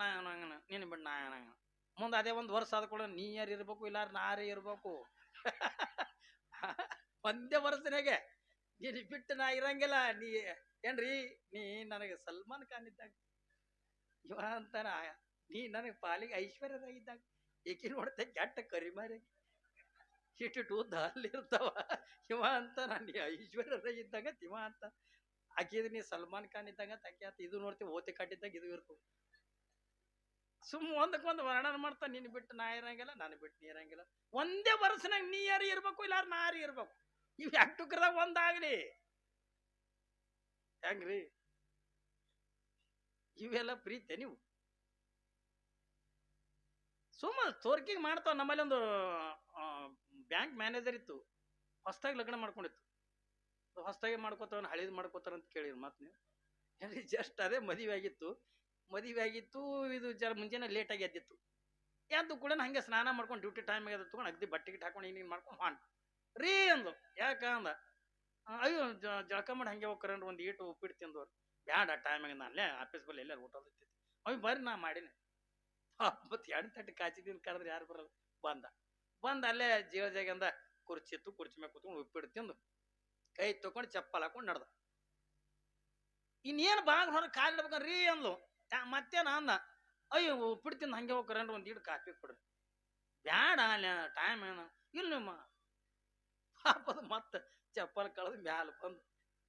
ನಿನ್ ಬಿಟ್ಟು ನಾ ಮುಂದೆ ಅದೇ ಒಂದು ವರ್ಷ ಆದ ಕೂಡ ನೀ ಯಾರು ಇರ್ಬೇಕು ಇಲ್ಲ ನಾರೇ ಇರ್ಬೇಕು ಒಂದೇ ವರ್ಷನಾಗೆ ನೀನ್ ಬಿಟ್ಟು ನಾ ಇರಂಗಿಲ್ಲ ನೀ ಏನ್ರಿ ನೀ ನನಗೆ ಸಲ್ಮಾನ್ ಖಾನ್ ಇದ್ದಾಗ ಇವ ಅಂತಾನ ನೀ ನನಗೆ ಪಾಲಿಗೆ ಐಶ್ವರ್ಯರಾಗಿದ್ದಾಗ ಏಕೆ ನೋಡ್ತೆ ಕೆಟ್ಟ ಕರಿಮಾರಿ ಇಟ್ಟು ಅಲ್ಲಿರ್ತಾವ ಇವ ಅಂತ ನಾನು ಐಶ್ವರ್ಯರಾಗಿದ್ದಾಗ ಇವ ಅಂತ ಆಕಿದ್ ನೀ ಸಲ್ಮಾನ್ ಖಾನ್ ಇದ್ದಾಗ ತಾಕಿ ಆತ ಇದು ನೋಡ್ತೀವಿ ಓತಿ ಕಟ್ಟಿದ್ದಾಗ ಇದು ಇರ್ತದೆ ಸುಮ್ ಒಂದಕ್ಕೊಂದು ವರ್ಣನ ಮಾಡ್ತಾ ನಿನ್ ಬಿಟ್ಟು ನಾ ಇರಂಗಿಲ್ಲ ನಾನು ಬಿಟ್ಟು ನೀ ಇರಂಗಿಲ್ಲ ಒಂದೇ ವರ್ಷನಾಗ ನೀ ಯಾರು ಇರ್ಬೇಕು ಇಲ್ಲ ನಾರು ಇರ್ಬೇಕು ಇವ್ ಯಾಕ್ಟುಕ್ರದಾಗ ಒಂದಾಗ್ಲಿ ಹೆಂಗ್ರಿ ಇವೆಲ್ಲ ಪ್ರೀತಿ ನೀವು ಸುಮ್ಮ ತೋರ್ಕಿಗೆ ಮಾಡ್ತಾವ ನಮ್ಮಲ್ಲಿ ಒಂದು ಬ್ಯಾಂಕ್ ಮ್ಯಾನೇಜರ್ ಇತ್ತು ಹೊಸದಾಗಿ ಲಗ್ನ ಮಾಡ್ಕೊಂಡಿತ್ತು ಹೊಸದಾಗಿ ಮಾಡ್ಕೋತಾವ ಹಳಿದ್ ಮಾಡ್ಕೋತಾರ ಅಂತ ಕೇಳಿದ್ರು ಮಾತು ನೀವು ಏನ್ರಿ ಜಸ್ಟ್ ಅದೇ ಮದುವೆ ಆಗಿತ್ತು ಇದು ಜರ ಮುಂಜಾನೆ ಲೇಟಾಗಿ ಎದ್ದಿತ್ತು ಎದ್ದು ಕೂಡ ಹಂಗೆ ಸ್ನಾನ ಮಾಡ್ಕೊಂಡು ಡ್ಯೂಟಿ ಟೈಮ್ ಆಗಿ ತಗೊಂಡು ಅಗ್ದಿ ಬಟ್ಟೆ ಗಿಟ್ಟು ಹಾಕೊಂಡು ಹಿಂಗೆ ಮಾಡ್ಕೊಂಡು ಹಾಂಡ್ ರೀ ಅಂದು ಯಾಕ ಅಂದ ಅಯ್ಯೋ ಜಳಕ ಮಾಡಿ ಹಂಗೆ ಹೋಗ್ಕರಂದ್ರೆ ಒಂದು ಈಟು ಉಪ್ಪಿಟ್ಟು ತಿಂದವ್ರು ಬ್ಯಾಡ ಟೈಮಾಗ ನಾನು ಅಲ್ಲೇ ಆಫೀಸ್ ಬಲ್ಲಿ ಎಲ್ಲರೂ ಊಟ ಹೋಗ್ತಿದ್ದೆ ಅವ್ ಬರ್ರಿ ನಾ ಮಾಡೀನಿ ಮತ್ತು 2 ತಟ್ಟೆ ಕಾಚಿದ್ದೀನಿ ಕರೆದ್ರೆ ಯಾರು ಬರಲ್ಲ ಬಂದ ಅಲ್ಲೇ ಜೀವಜಾಗಂದ ಕುರ್ಚಿ ಇತ್ತು ಕುರ್ಚಿ ಮ್ಯಾಗ ಕೂತ್ಕೊಂಡು ಉಪ್ಪಿಟ್ಟು ತಿಂದು ಕೈ ತಗೊಂಡು ಚಪ್ಪಲ್ ಹಾಕೊಂಡು ನಡ್ದ ಇನ್ನೇನು ಬಾಗ ಹೊರಗೆ ಕಾಲು ಇಡ್ಬೇಕಂದ್ರೀ ಅಂದ್ಲು ಮತ್ತೇನ ಅಂದ ಅಯ್ಯೋ ಉಪ್ಪಿಟ್ಟು ತಿಂದು ಹಂಗೆ ಹೋಗ್ಕರಂದ್ರೆ ಒಂದು ಈಡು ಕಾಫಿ ಕೊಡ್ರಿ ಬ್ಯಾಡ ಅಲ್ಲಿ ಟೈಮ್ ಏನು ಇಲ್ಲ ನಿಮ್ಮ ಪಾಪದ ಮತ್ತೆ ಚಪ್ಪಲ್ ಕಳೆದು ಮ್ಯಾಲ ಬಂದು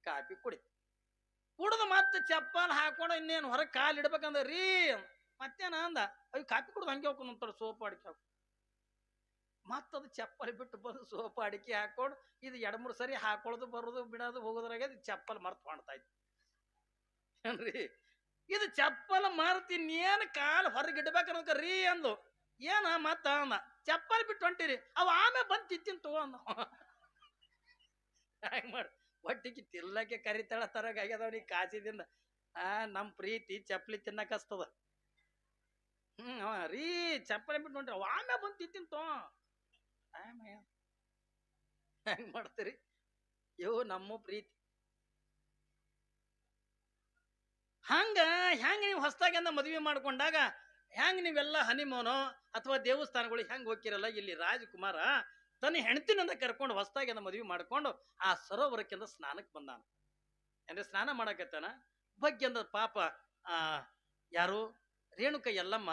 ಕಾಫಿ ಕುಡಿದು ಮತ್ತೆ ಚಪ್ಪಲ್ ಹಾಕೊಂಡು ಇನ್ನೇನು ಹೊರಗೆ ಕಾಲು ಇಡ್ಬೇಕಂದ ರೀ ಮತ್ತೇನ ಅಂದ ಅಯ್ಯೋ ಕಾಫಿ ಕುಡ್ದು ಹಂಗೆ ಹೋಗ್ಕೊಂಡು ಸೋಪ್ ಅಡಿಕೆ ಹಾಕಿ ಮತ್ತದು ಚಪ್ಪಲ್ ಬಿಟ್ಟು ಬಂದು ಸೋಪ್ ಅಡಿಕೆ ಹಾಕೊಂಡು ಇದು 2-3 ಸರಿ ಹಾಕೊಳ್ಳೋದು ಬರೋದು ಬಿಡೋದು ಹೋಗೋದ್ರಾಗ ಚಪ್ಪಲ್ ಮರ್ತು ಮಾಡ್ತಾ ಇತ್ತು ಏನ್ರಿ ಇದು ಚಪ್ಪಲ್ ಮರ್ತಿ ಇನ್ನೇನು ಕಾಲು ಹೊರಗೆ ಇಡ್ಬೇಕನ್ನೋಕ ರೀ ಅಂದು ಏನ ಮತ್ತ ಅಂದ ಚಪ್ಪಲ್ ಬಿಟ್ಟು ಹೊಂಟಿರಿ ಅವ ಆಮೇಲೆ ಬಂದು ತಿಂತೀನಿ ತಗೊಂಡ ಹ್ಯಾಂಗ ಮಾಡಿ ಒಟ್ಟಿಗೆ ತಿಲ್ಲಕ್ಕೆ ಕರಿತಾಳ ತರಗಾಗ್ಯದವ್ ನೀ ಕಾಸಿದಿಂದ ನಮ್ಮ ಪ್ರೀತಿ ಚಪ್ಪಲಿ ತಿನ್ನಕ್ ಹಸ್ತದ ರೀ ಚಪ್ಪಲಿ ಬಿಟ್ಟು ಹೊಂಟ್ರಿ ಅವ ಆಮೇಲೆ ಬಂದು ತಿಂತೀನಿ ತೋ ಹೆಂಗ್ ಮಾಡ್ತೀರಿ ಇವು ನಮ್ಮ ಪ್ರೀತಿ ಹೆಂಗ ನೀವು ಹೊಸದಾಗಿಂದ ಮದುವೆ ಮಾಡ್ಕೊಂಡಾಗ ಹೆಂಗ್ ನೀವೆಲ್ಲ ಹನಿಮೂನು ಅಥವಾ ದೇವಸ್ಥಾನಗಳು ಹೆಂಗ್ ಹೋಗಿರಲ್ಲ ಇಲ್ಲಿ ರಾಜಕುಮಾರ ತನ್ನ ಹೆಂಡತಿನಿಂದ ಕರ್ಕೊಂಡು ಹೊಸದಾಗಿಂದ ಮದುವೆ ಮಾಡ್ಕೊಂಡು ಆ ಸರೋವರಕ್ಕಿಂದ ಸ್ನಾನಕ್ಕೆ ಬಂದಾನ ಅಂದ್ರೆ ಸ್ನಾನ ಮಾಡಕತ್ತಾನ ಬಗ್ಗೆ ಅಂದ ಪಾಪ ಯಾರು ರೇಣುಕ ಎಲ್ಲಮ್ಮ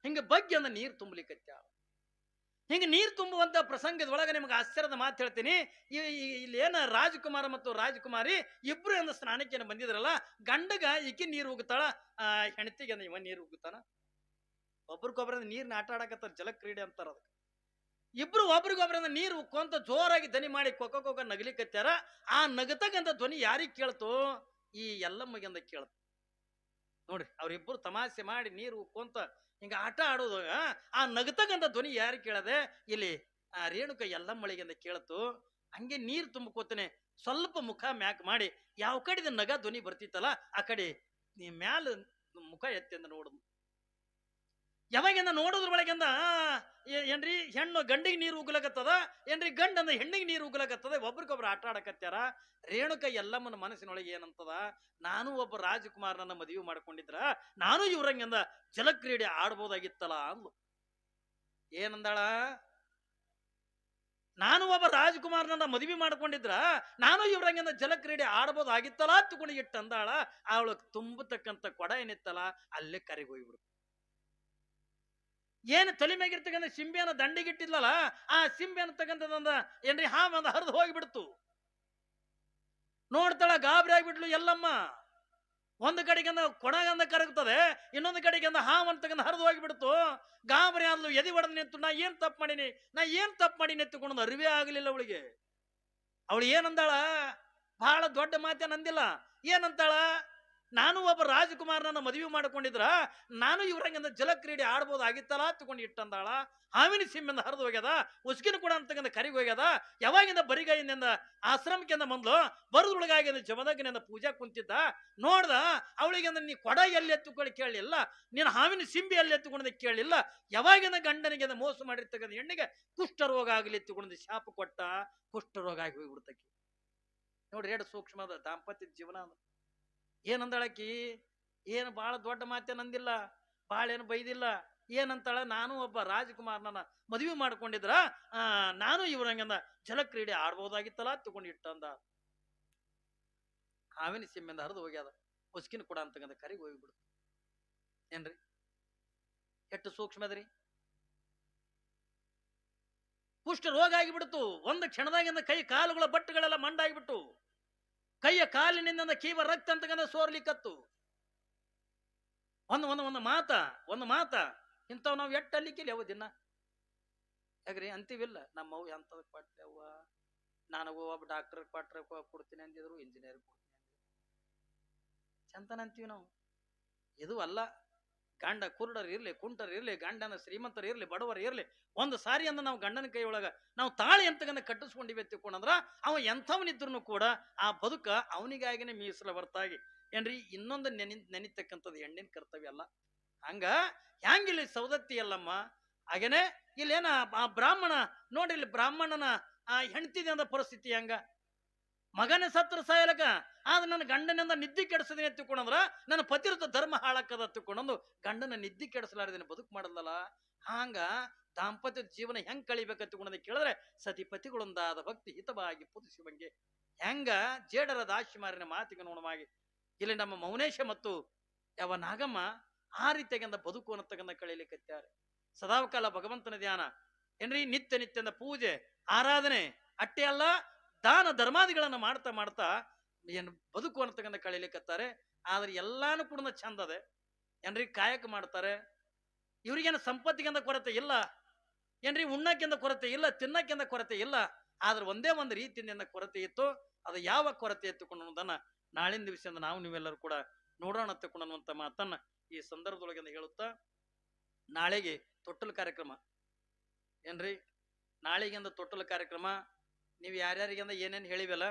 ಹಿಂಗ ಬಗ್ಗೆ ಅಂದ ನೀರು ತುಂಬಲಿಕ್ಕತ್ಯಾವ ಹಿಂಗೆ ನೀರು ತುಂಬುವಂತ ಪ್ರಸಂಗದೊಳಗೆ ನಿಮಗೆ ಆಶ್ಚರ್ಯದ ಮಾತು ಹೇಳ್ತೀನಿ. ಇಲ್ಲಿ ಏನ ರಾಜಕುಮಾರ ಮತ್ತು ರಾಜಕುಮಾರಿ ಇಬ್ರು ಒಂದು ಸ್ನಾನಕ್ಕೆ ಬಂದಿದ್ರಲ್ಲ, ಗಂಡಗ ಈಕಿ ನೀರು ಉಗ್ತಾಳ, ಹೆಂಡತಿಗೆ ಇವ ನೀರು ಉಗ್ತಾನ. ಒಬ್ರಿಗೊಬ್ರ ನೀರ್ನ ಆಟ ಆಡಕತ್ತಾರ, ಜಲಕ್ರೀಡೆ ಅಂತಾರ ಅದಕ್ಕೆ. ಇಬ್ರು ಒಬ್ರಿಗೊಬ್ರಿಂದ ನೀರು ಉಕ್ಕೊಂತ ಜೋರಾಗಿ ದನಿ ಮಾಡಿ ಕೊಕ್ಕ ನಗಲಿಕತ್ಯಾರ. ಆ ನಗತಕ್ಕಂಥ ಧ್ವನಿ ಯಾರಿಗೆ ಕೇಳ್ತು? ಈ ಎಲ್ಲಮ್ಮಗೆ ಕೇಳ್ತು. ನೋಡ್ರಿ, ಅವ್ರಿಬ್ರು ತಮಾಷೆ ಮಾಡಿ ನೀರು ಉಕ್ಕೊಂತ ಹಿಂಗ ಆಟ ಆಡೋದು. ಆ ನಗತಕ್ಕಂಥ ಧ್ವನಿ ಯಾರಿಗೆ ಕೇಳದೆ? ಇಲ್ಲಿ ಆ ರೇಣುಕ ಎಲ್ಲಮ್ಮಳಿಗೆ ಕೇಳ್ತು. ಹಂಗೆ ನೀರು ತುಂಬಿಕೋತಾನೆ, ಸ್ವಲ್ಪ ಮುಖ ಮ್ಯಾಕ್ ಮಾಡಿ ಯಾವ ಕಡೆ ನಗ ಧ್ವನಿ ಬರ್ತಿತ್ತಲ್ಲ ಆ ಕಡೆ ನೀ ಮ್ಯಾಲ ಮುಖ ಎತ್ತಿ ಅಂತ ನೋಡುದು. ಯಾವಾಗಿಂದ ನೋಡೋದ್ರ ಒಳಗಿಂದ ಏನ್ರಿ ಹೆಣ್ಣು ಗಂಡಿಗೆ ನೀರು ಉಗ್ಲಕತ್ತದ, ಏನ್ರಿ ಗಂಡಂದ ಹೆಣ್ಣಿಗೆ ನೀರು ಉಗ್ಲಕತ್ತದ. ಒಬ್ರಿಗೊಬ್ರು ಆಟ ಆಡಕತ್ಯಾರ. ರೇಣುಕ ಎಲ್ಲಮ್ಮನ ಮನಸ್ಸಿನೊಳಗೆ ಏನಂತದ? ನಾನು ಒಬ್ಬ ರಾಜಕುಮಾರನನ್ನ ಮದುವೆ ಮಾಡ್ಕೊಂಡಿದ್ರ ನಾನು ಇವ್ರಂಗಿಂದ ಜಲಕ್ರೀಡೆ ಆಡ್ಬೋದಾಗಿತ್ತಲ್ಲ ಅಂದ್ಲು. ಏನಂದಾಳ? ನಾನು ಒಬ್ಬ ರಾಜಕುಮಾರನನ್ನ ಮದುವೆ ಮಾಡ್ಕೊಂಡಿದ್ರ ನಾನು ಇವ್ರಂಗಿಂದ ಜಲಕ್ರೀಡೆ ಆಡ್ಬೋದಾಗಿತ್ತಲ್ಲ ತಗೊಂಡು ಇಟ್ಟಂದಾಳ. ಅವಳು ತುಂಬತಕ್ಕಂಥ ಕೊಡ ಏನಿತ್ತಲ್ಲ ಅಲ್ಲೇ ಕರೆಗೆ ಹೋಗ್ಬಿಡು. ಏನು ತಲೆ ಮ್ಯಾಗಿರ್ತಕ್ಕಂಥ ಸಿಂಬೆಯನ್ನು ದಂಡಿಗಿಟ್ಟಿದ್ಲಲ್ಲ, ಆ ಸಿಂಬೆಯನ್ನು ತಗಂತದಂದ ಏನ್ರಿ ಹಾವಂದ ಹರಿದು ಹೋಗಿಬಿಡ್ತು. ನೋಡ್ತಾಳ, ಗಾಬರಿ ಆಗಿಬಿಟ್ಲು ಎಲ್ಲಮ್ಮ. ಒಂದು ಕಡೆಗಿಂದ ಕೊಡಗಂದ ಕರಗ್ತದೆ, ಇನ್ನೊಂದು ಕಡೆಗಿಂದ ಹಾವನ್ನು ತಗೊಂಡು ಹರಿದು ಹೋಗಿಬಿಡ್ತು. ಗಾಬರಿ ಆದ್ಲು, ಎದಿ ಹೊಡೆದು ನಿಂತು ನಾ ಏನ್ ತಪ್ಪು ಮಾಡೀನಿ ಎತ್ತುಕೊಂಡು ಅರಿವೇ ಆಗಲಿಲ್ಲ ಅವಳಿಗೆ. ಅವಳು ಏನಂದಾಳ? ಬಹಳ ದೊಡ್ಡ ಮಾತೇನು ಅಂದಿಲ್ಲ. ಏನಂತಾಳ? ನಾನು ಒಬ್ಬ ರಾಜಕುಮಾರನನ್ನ ಮದುವೆ ಮಾಡ್ಕೊಂಡಿದ್ರ ನಾನು ಇವ್ರಂಗಿಂದ ಜಲಕ್ರೀಡೆ ಆಡ್ಬೋದಾಗಿತ್ತಲ್ಲ ತಗೊಂಡು ಇಟ್ಟಂದಾಳ. ಹಾವಿನ ಸಿಂಬೆಂದ ಹರಿದು ಹೋಗ್ಯದ, ಉಸ್ಕಿನ ಕೂಡ ಅಂತಕ್ಕಂಥ ಕರಿಗೆ ಹೋಗ್ಯದ. ಯಾವಾಗಿಂದ ಬರಿಗೈಯಿಂದ ಆಶ್ರಮಕ್ಕಿಂದ ಬಂದ್ಲು, ಬರುದೊಳಗಾಗಿಂದ ಜಮದಗ್ನಿಂದ ಪೂಜಾ ಕುಂತಿದ್ದ. ನೋಡ್ದ, ಅವಳಿಗಿಂದ ನೀ ಕೊಡ ಎಲ್ಲಿ ಎತ್ತುಕೊಳ್ಳಿ ಕೇಳಲಿಲ್ಲ, ನೀನು ಹಾವಿನ ಸಿಂಬಿ ಎಲ್ಲಿ ಎತ್ತುಕೊಂಡ ಕೇಳಲಿಲ್ಲ. ಯಾವಾಗಿಂದ ಗಂಡನಿಗೆ ಮೋಸ ಮಾಡಿರ್ತಕ್ಕಂಥ ಹೆಣ್ಣಿಗೆ ಕುಷ್ಠರೋಗ ಆಗಲಿ ಎತ್ತುಕೊಂಡು ಶಾಪ ಕೊಟ್ಟ, ಕುಷ್ಠರೋಗ ಆಗಿ ಹೋಗ್ಬಿಡ್ತಕ್ಕಿ. ನೋಡ್ರಿ, ಎರಡು ಸೂಕ್ಷ್ಮದ ದಾಂಪತ್ಯದ ಜೀವನ. ಏನಂದಳಕಿ? ಏನು ಬಹಳ ದೊಡ್ಡ ಮಾತೇನಂದಿಲ್ಲ, ಬಹಳ ಏನು ಬೈದಿಲ್ಲ. ಏನಂತಾಳ? ನಾನು ಒಬ್ಬ ರಾಜಕುಮಾರನ ಮದುವೆ ಮಾಡ್ಕೊಂಡಿದ್ರ ನಾನು ಇವ್ರಂಗಂದ ಜಲಕ್ರೀಡೆ ಆಡ್ಬೋದಾಗಿತ್ತಲ್ಲ ತಗೊಂಡು ಇಟ್ಟಂದ. ಹಾವಿನ ಸಿಮ್ಮಿಂದ ಹರಿದು ಹೋಗ್ಯಾದ, ಉಸ್ಕಿನ ಕೂಡ ಅಂತಕ್ಕಂಥ ಕರಿಗೆ ಹೋಗಿಬಿಡ್ತು. ಏನ್ರಿ ಎಷ್ಟು ಸೂಕ್ಷ್ಮದ್ರಿ. ಕುಷ್ಠ ರೋಗ ಆಗಿಬಿಡ್ತು. ಒಂದು ಕ್ಷಣದಾಗಿಂದ ಕೈ ಕಾಲುಗಳ ಬಟ್ಟುಗಳೆಲ್ಲ ಮಂಡಾಗಿಬಿಟ್ಟು, ಕೈಯ ಕಾಲಿನಿಂದ ಕೀವ ರಕ್ತ ಅಂತಕ್ಕಂಥ ಸೋರ್ಲಿಕ್ಕತ್ತು. ಒಂದು ಮಾತ ಇಂಥವ್ ನಾವು ಎಟ್ಟಲ್ಲಿಕ್ಕಿಲ್ಲ ಯಾವ ದಿನ ಯಾಕ್ರಿ ಅಂತೀವಿಲ್ಲ. ನಮ್ಮವು ಎಂಥದಕ್ಕೆ ಕೊಟ್ಟೆ ಅವ್ವ, ನನಗೂ ಒಬ್ಬ ಡಾಕ್ಟರ್ ಕೊಟ್ರೆ ಕೊಡ್ತೀನಿ ಅಂದಿದ್ರು, ಇಂಜಿನಿಯರ್ ಕೊಡ್ತೀನಿ ಅಂದಿದ್ರು, ಚಂತನ ಅಂತೀವಿ ನಾವು. ಇದು ಅಲ್ಲ. ಗಂಡ ಕುರುಡರು ಇರ್ಲಿ, ಕುಂಟರು ಇರ್ಲಿ, ಗಂಡನ ಶ್ರೀಮಂತರು ಇರ್ಲಿ, ಬಡವರು ಇರ್ಲಿ, ಒಂದು ಸಾರಿ ಅಂದ ನಾವು ಗಂಡನ ಕೈ ಒಳಗ ನಾವು ತಾಳಿ ಅಂತಕ್ಕಂಥ ಕಟ್ಟಿಸ್ಕೊಂಡಿವಿ ತಿಳ್ಕೊಂಡ್ರ ಅವ ಎಂಥವನಿದ್ರು ಕೂಡ ಆ ಬದುಕ ಅವನಿಗಾಗಿನೇ ಮೀಸಲ ಹೊರತಾಗಿ ಏನ್ರಿ ಇನ್ನೊಂದು ನೆನಿತಕ್ಕಂಥದ್ದು ಹೆಣ್ಣಿನ ಕರ್ತವ್ಯ ಅಲ್ಲ. ಹಂಗ ಹ್ಯಾಂಗಿಲ್ಲಿ ಸೌದತ್ತಿ ಅಲ್ಲಮ್ಮ. ಹಾಗೇನೆ ಇಲ್ಲೇನ ಆ ಬ್ರಾಹ್ಮಣ ನೋಡಿ, ಇಲ್ಲಿ ಬ್ರಾಹ್ಮಣನ ಆ ಹೆಣ್ತಿದೆ ಅಂದ ಪರಿಸ್ಥಿತಿ ಹಂಗ. ಮಗನ ಸತ್ರ ಸಾಯಲಕ ಆದ್ರೆ ನನ್ನ ಗಂಡನಿಂದ ನಿದ್ದೆ ಕೆಡಿಸದೇನೆ ತಿಳ್ಕೊಂಡ್ರ ನನ್ನ ಪತಿರತ ಧರ್ಮ ಹಾಳಕ್ಕದ ತಿಳ್ಕೊಂಡೊಂದು ಗಂಡನ ನಿದ್ದೆ ಕೆಡಿಸಲಾರದೇನೆ ಬದುಕು ಮಾಡಲ್ಲ. ಹಾಂಗ ದಾಂಪತ್ಯ ಜೀವನ ಹೆಂಗ್ ಕಳಿಬೇಕಂತ ತಿಳ್ಕೊಂಡ ಕೇಳಿದ್ರೆ ಸತಿಪತಿಗಳೊಂದಾದ ಭಕ್ತಿ ಹಿತವಾಗಿ ಪುರುಷಿವಂಗೆ ಹೆಂಗ ಜೇಡರ ದಾಶಿಮಾರಿನ ಮಾತಿಗೆ ನೋಡುವಾಗಿ ಇಲ್ಲಿ ನಮ್ಮ ಮೌನೇಶ ಮತ್ತು ಯಾವ ನಾಗಮ್ಮ ಆ ರೀತಿಯಾಗಿಂದ ಬದುಕು ಅನ್ನತಕ್ಕಂಥ ಕಳೀಲಿಕ್ಕತ್ತಾರೆ. ಸದಾಕಾಲ ಭಗವಂತನ ಧ್ಯಾನ ಏನ್ರಿ, ನಿತ್ಯ ನಿತ್ಯದ ಪೂಜೆ ಆರಾಧನೆ ಅಟ್ಟೆ ಅಲ್ಲ, ದಾನ ಧರ್ಮಾದಿಗಳನ್ನ ಮಾಡ್ತಾ ಮಾಡ್ತಾ ಏನು ಬದುಕು ಅನ್ನತಕ್ಕಂಥ ಕಳೀಲಿಕ್ಕತ್ತಾರೆ. ಆದ್ರೆ ಎಲ್ಲಾನು ಕೂಡ ಚಂದ ಅದೆ ಏನ್ರಿ, ಕಾಯಕ ಮಾಡ್ತಾರೆ. ಇವ್ರಿಗೇನು ಸಂಪತ್ತಿಗಿಂತ ಕೊರತೆ ಇಲ್ಲ ಏನ್ರಿ, ಉಣ್ಣಕ್ಕಿಂತ ಕೊರತೆ ಇಲ್ಲ, ತಿನ್ನಕ್ಕಿಂತ ಕೊರತೆ ಇಲ್ಲ. ಆದ್ರೆ ಒಂದೇ ಒಂದು ರೀತಿಯಿಂದ ಕೊರತೆ ಇತ್ತು. ಅದು ಯಾವ ಕೊರತೆ ಎತ್ತುಕೊಂಡದನ್ನ ನಾಳಿನ ದಿವಸದಿಂದ ನಾವು ನೀವೆಲ್ಲರೂ ಕೂಡ ನೋಡೋಣ ತಕೊಂಡಂತ ಮಾತನ್ನ ಈ ಸಂದರ್ಭದೊಳಗಿಂದ ಹೇಳುತ್ತಾ, ನಾಳೆಗೆ ತೊಟ್ಟಲು ಕಾರ್ಯಕ್ರಮ ಏನ್ರಿ, ನಾಳೆಗಿಂದ ತೊಟ್ಟಲು ಕಾರ್ಯಕ್ರಮ ನೀವು ಯಾರ್ಯಾರಿಗಿಂದ ಏನೇನು ಹೇಳಿವಲ್ಲ